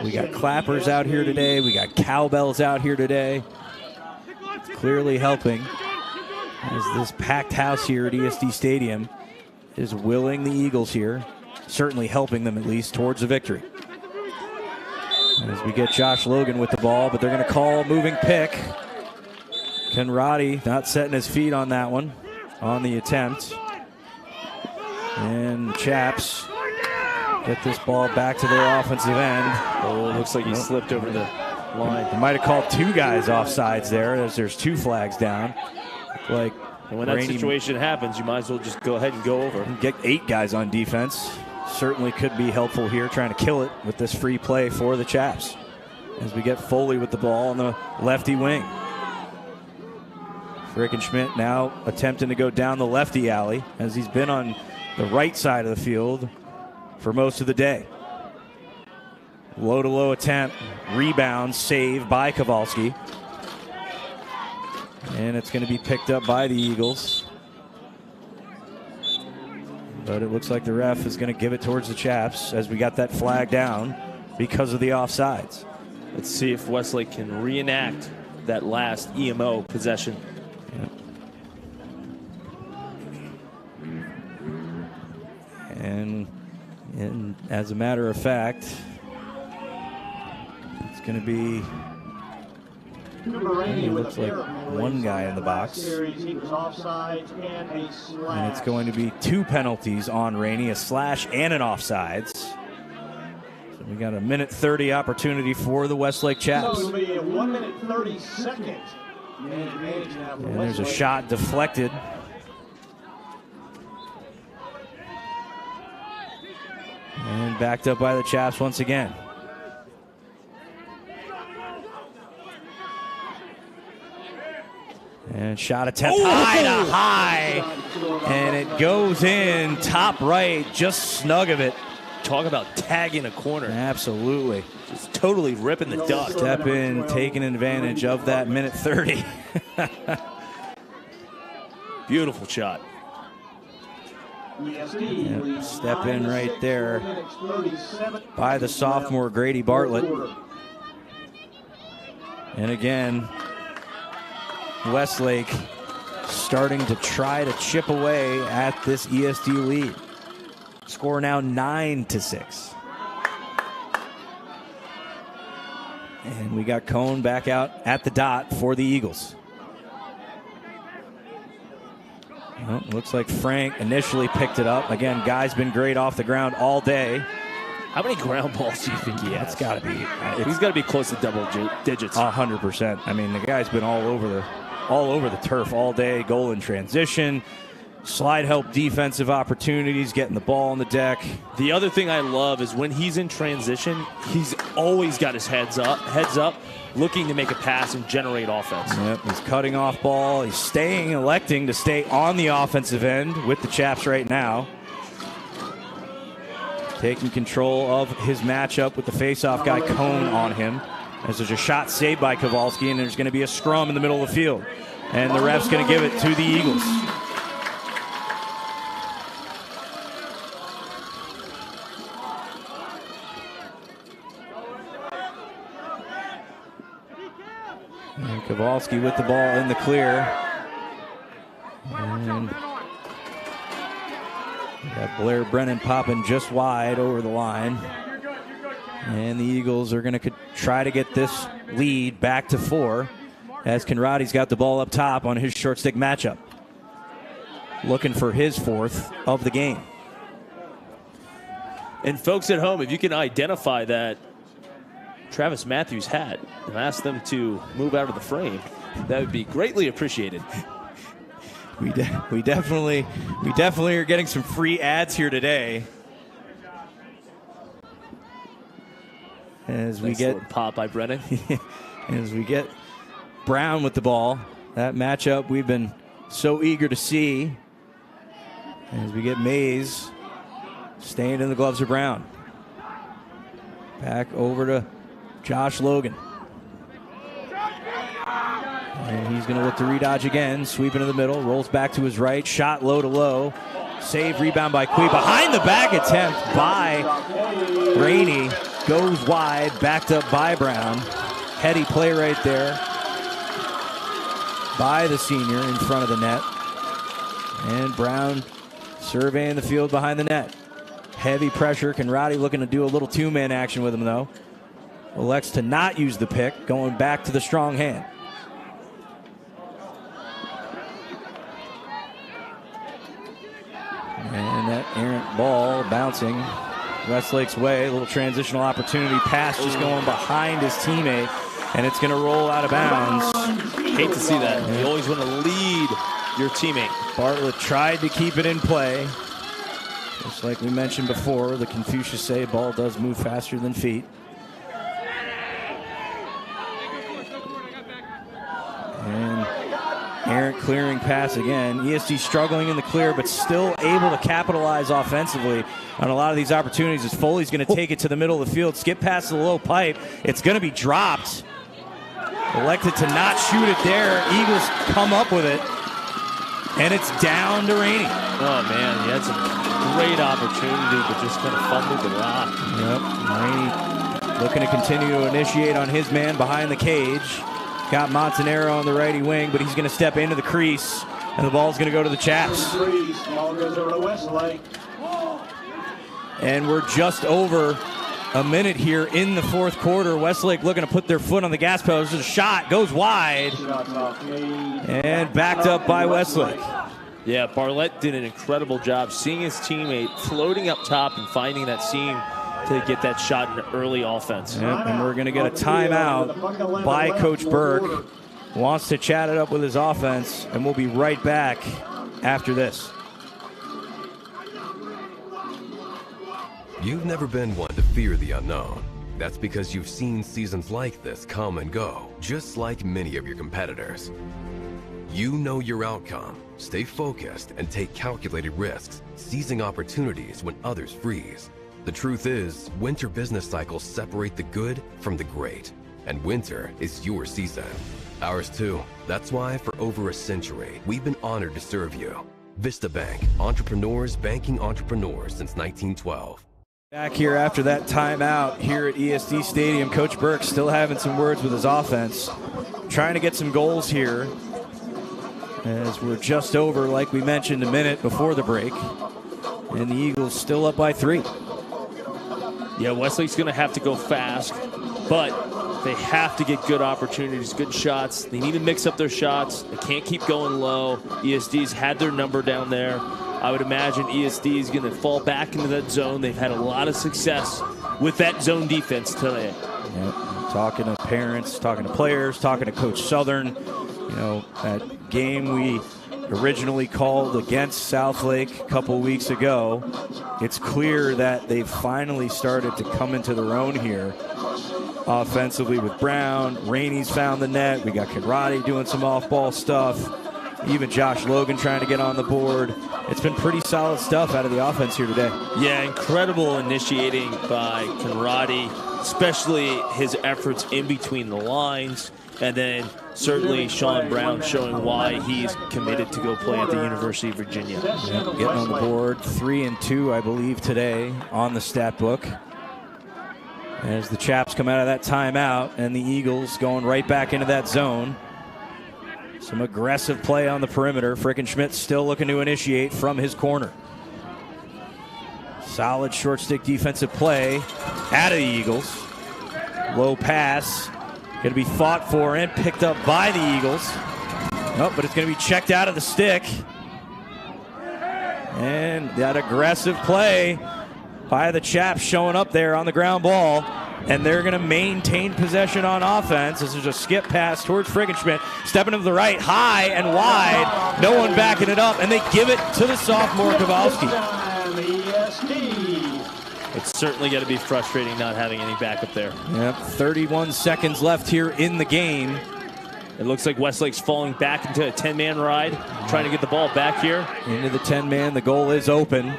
We got clappers out here today. We got cowbells out here today. It's clearly helping as this packed house here at ESD Stadium is willing the Eagles here, certainly helping them at least towards a victory. As we get Josh Logan with the ball, but they're going to call moving pick. Conradi not setting his feet on that one, on the attempt. And the Chaps get this ball back to their offensive end. Oh, it looks like he slipped over the line. They might have called 2 guys offsides there, as there's 2 flags down. Like, and when that situation happens, you might as well just go ahead and go over. Get 8 guys on defense. Certainly could be helpful here, trying to kill it with this free play for the Chaps. As we get Foley with the ball on the lefty wing. Frickenschmidt now attempting to go down the lefty alley, as he's been on the right side of the field for most of the day. Low-to-low attempt, rebound, save by Kowalski. And it's going to be picked up by the Eagles. But it looks like the ref is going to give it towards the Chaps as we got that flag down because of the offsides. Let's see if Westlake can reenact that last EMO possession. Yep. And as a matter of fact, it's going to be, it looks like one guy in the box. And it's going to be 2 penalties on Rainey, a slash and an offsides. So we got a 1:30 opportunity for the Westlake Chaps. So it'll be a 1:30. And there's a shot deflected. And backed up by the Chaps once again. And shot attempt high to high. And it goes in top right, just snug of it. Talk about tagging a corner. Absolutely. Just totally ripping the duck. Step in, taking advantage of that 1:30. Beautiful shot. Yep, step in right there by the sophomore Grady Bartlett. And again, Westlake starting to try to chip away at this ESD lead. Score now 9-6. And we got Cone back out at the dot for the Eagles. Well, looks like Frank initially picked it up. Again, guy's been great off the ground all day. How many ground balls do you think he has? It's got to be. He's got to be close to double digits. 100%. I mean, the guy's been all over the turf all day. Goal in transition, slide help, defensive opportunities, getting the ball on the deck. The other thing I love is when he's in transition, he's always got his heads up, looking to make a pass and generate offense. Yep, he's cutting off ball. He's electing to stay on the offensive end with the Chaps right now. taking control of his matchup with the faceoff guy Cone on him. As there's a shot saved by Kowalski, and there's going to be a scrum in the middle of the field. And the ref's going to give it to the Eagles. And Kowalski with the ball in the clear. And got Blair Brennan popping just wide over the line. And the Eagles are going to try to get this lead back to 4 as Conrady's got the ball up top on his short stick matchup. Looking for his 4th of the game. And folks at home, if you can identify that Travis Matthews hat and ask them to move out of the frame, that would be greatly appreciated. We definitely are getting some free ads here today. As we get pop by Brennan. As we get Brown with the ball, that matchup we've been so eager to see. As we get Mays staying in the gloves of Brown. Back over to Josh Logan. And he's going to look to redodge again. Sweep into the middle. Rolls back to his right. Shot low to low. Save, rebound by Quee. Behind the back attempt by Rainey. Goes wide. Backed up by Brown. Heady play right there by the senior in front of the net. And Brown surveying the field behind the net. Heavy pressure. Conradi looking to do a little two-man action with him, though. Elects to not use the pick. Going back to the strong hand. And that errant ball bouncing Westlake's way. A little transitional opportunity. Pass just going behind his teammate. And it's going to roll out of bounds. Hate to see that. You always want to lead your teammate. Bartlett tried to keep it in play. Just like we mentioned before, the Confucius say ball does move faster than feet. And errant clearing pass again. ESD struggling in the clear, but still able to capitalize offensively on a lot of these opportunities as Foley's going to take it to the middle of the field, skip past the low pipe. It's going to be dropped. Elected to not shoot it there. Eagles come up with it, and it's down to Rainey. Oh, man, he had some great opportunity, but just kind of fumbled the rock. Yep, Rainey looking to continue to initiate on his man behind the cage. Got Montanero on the righty wing, but he's going to step into the crease, and the ball's going to go to the Chaps. And we're just over a minute here in the fourth quarter. Westlake looking to put their foot on the gas pedal. There's a shot, goes wide, and backed up by Westlake. Yeah, Bartlett did an incredible job seeing his teammate floating up top and finding that seam to get that shot in early offense. Yep, and we're going to get a timeout by Coach Burke. Wants to chat it up with his offense, and we'll be right back after this. You've never been one to fear the unknown. That's because you've seen seasons like this come and go, just like many of your competitors. You know your outcome, stay focused, and take calculated risks, seizing opportunities when others freeze. The truth is, winter business cycles separate the good from the great, and winter is your season. Ours too. That's why for over a century, we've been honored to serve you. Vista Bank, entrepreneurs banking entrepreneurs since 1912. Back here after that timeout here at ESD Stadium. Coach Burke still having some words with his offense. Trying to get some goals here as we're just over, like we mentioned, a minute before the break. And the Eagles still up by 3. Yeah, Westlake's going to have to go fast, but they have to get good opportunities, good shots. They need to mix up their shots. They can't keep going low. ESD's had their number down there. I would imagine ESD is going to fall back into that zone. They've had a lot of success with that zone defense today. Yep. Talking to parents, talking to players, talking to Coach Southern. You know, that game we originally called against Southlake a couple weeks ago, it's clear that they've finally started to come into their own here offensively with Brown. Rainey's found the net. We got Conradi doing some off-ball stuff. Even Josh Logan trying to get on the board. It's been pretty solid stuff out of the offense here today. Yeah, incredible initiating by Conradi, especially his efforts in between the lines. And then certainly Sean Brown showing why he's committed to go play at the University of Virginia. Yeah, getting on the board, 3 and 2, I believe, today on the stat book. As the Chaps come out of that timeout, and the Eagles going right back into that zone. Some aggressive play on the perimeter. Frickenschmidt still looking to initiate from his corner. Solid short stick defensive play out of the Eagles. Low pass. Going to be fought for and picked up by the Eagles. Oh, but it's going to be checked out of the stick. And that aggressive play by the Chaps showing up there on the ground ball. And they're going to maintain possession on offense. This is a skip pass towards Frickenschmidt. Stepping to the right, high and wide. No one backing it up. And they give it to the sophomore Kowalski. It's certainly going to be frustrating not having any backup there. Yep, 31 seconds left here in the game. It looks like Westlake's falling back into a 10-man ride, trying to get the ball back here. Into the 10-man, the goal is open.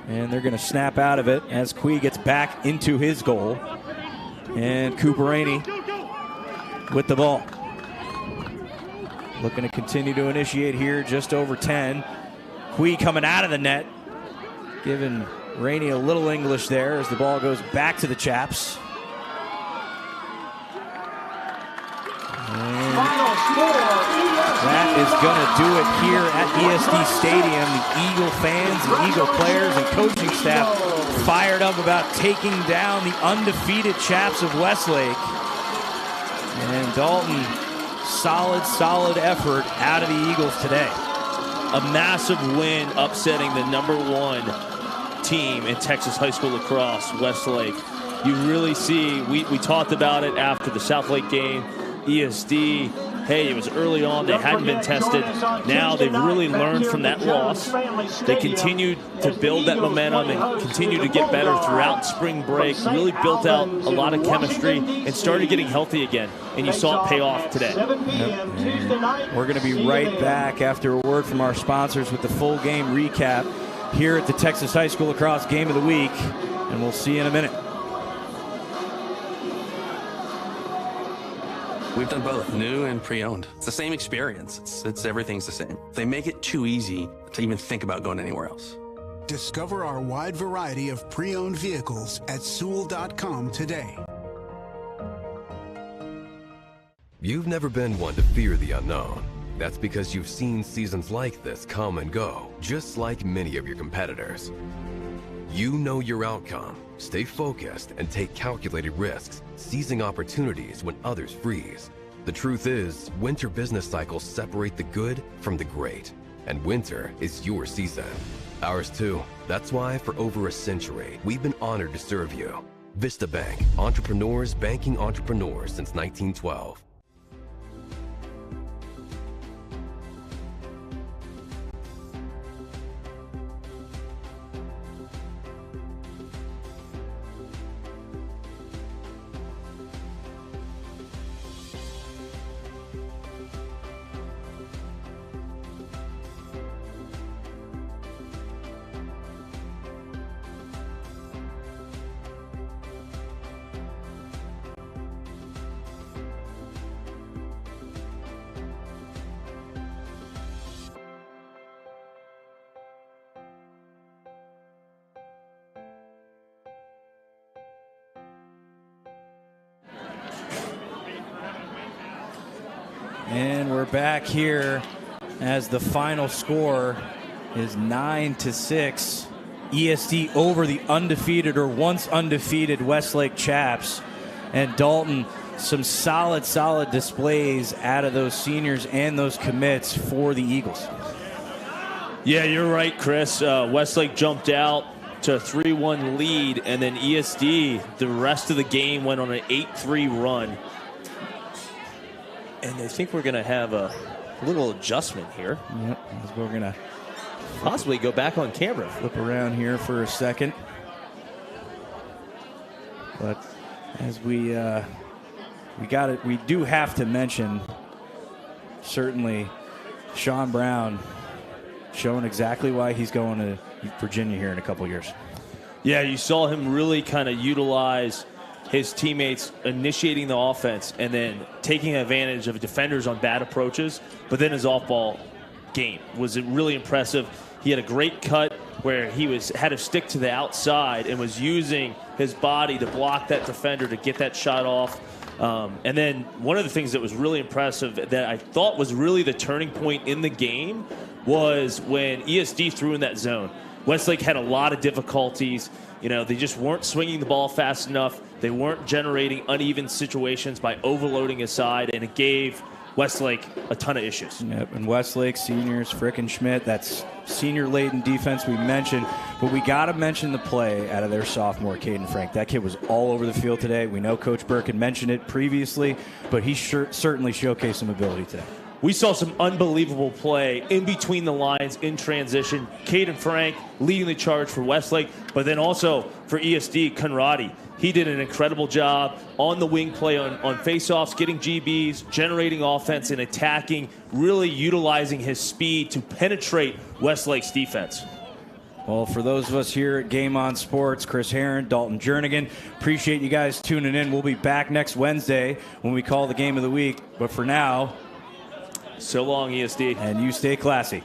And they're going to snap out of it as Quee gets back into his goal. And Cooper Rainey with the ball. Looking to continue to initiate here, just over 10. Quee coming out of the net, giving Rainey a little English there as the ball goes back to the Chaps. And that is going to do it here at ESD Stadium. The Eagle fans and Eagle players and coaching staff fired up about taking down the undefeated Chaps of Westlake. And Dalton, solid effort out of the Eagles today. A massive win, upsetting the #1 team in Texas high school lacrosse, Westlake. You really see, we talked about it after the Southlake game, ESD. Hey, it was early on, they hadn't been tested. Now they've really learned from that loss. They continued to build that momentum and continue to get better throughout spring break. Really built out a lot of chemistry and started getting healthy again. And you saw it pay off today. Yep. We're going to be right back after a word from our sponsors with the full game recap here at the Texas High School Lacrosse Game of the Week. And we'll see you in a minute. We've done both, new and pre-owned. It's the same experience. It's everything's the same. They make it too easy to even think about going anywhere else. Discover our wide variety of pre-owned vehicles at Sewell.com today. You've never been one to fear the unknown. That's because you've seen seasons like this come and go, just like many of your competitors. You know your outcome. Stay focused and take calculated risks, seizing opportunities when others freeze. The truth is, winter business cycles separate the good from the great, and winter is your season. Ours too. That's why for over a century, we've been honored to serve you. Vista Bank, entrepreneurs banking entrepreneurs since 1912. And we're back here as the final score is 9-6. ESD over the undefeated or once undefeated Westlake Chaps. And Dalton, some solid displays out of those seniors and those commits for the Eagles. Yeah, you're right, Chris. Westlake jumped out to a 3-1 lead, and then ESD, the rest of the game, went on an 8-3 run. And I think we're going to have a little adjustment here. Yep, we're going to possibly go back on camera. Flip around here for a second. But as we do have to mention certainly Sean Brown showing exactly why he's going to Virginia here in a couple years. Yeah, you saw him really kind of utilize his teammates initiating the offense and then taking advantage of defenders on bad approaches, but then his off-ball game was really impressive. He had a great cut where he had to stick to the outside and was using his body to block that defender to get that shot off. And then one of the things that was really impressive that I thought was really the turning point in the game was when ESD threw in that zone. Westlake had a lot of difficulties. They just weren't swinging the ball fast enough. They weren't generating uneven situations by overloading his side, and it gave Westlake a ton of issues. Yep, and Westlake seniors, Frick and Schmidt, that's senior-laden defense we mentioned, but we got to mention the play out of their sophomore, Caden Frank. That kid was all over the field today. We know Coach Burke had mentioned it previously, but he certainly showcased some ability today. We saw some unbelievable play in between the lines in transition. Caden Frank leading the charge for Westlake, but then also for ESD, Conradi. He did an incredible job on the wing play on faceoffs, getting GBs, generating offense and attacking, really utilizing his speed to penetrate Westlake's defense. Well, for those of us here at Game On Sports, Chris Herron, Dalton Jernigan, appreciate you guys tuning in. We'll be back next Wednesday when we call the game of the week. But for now, so long, ESD. And you stay classy.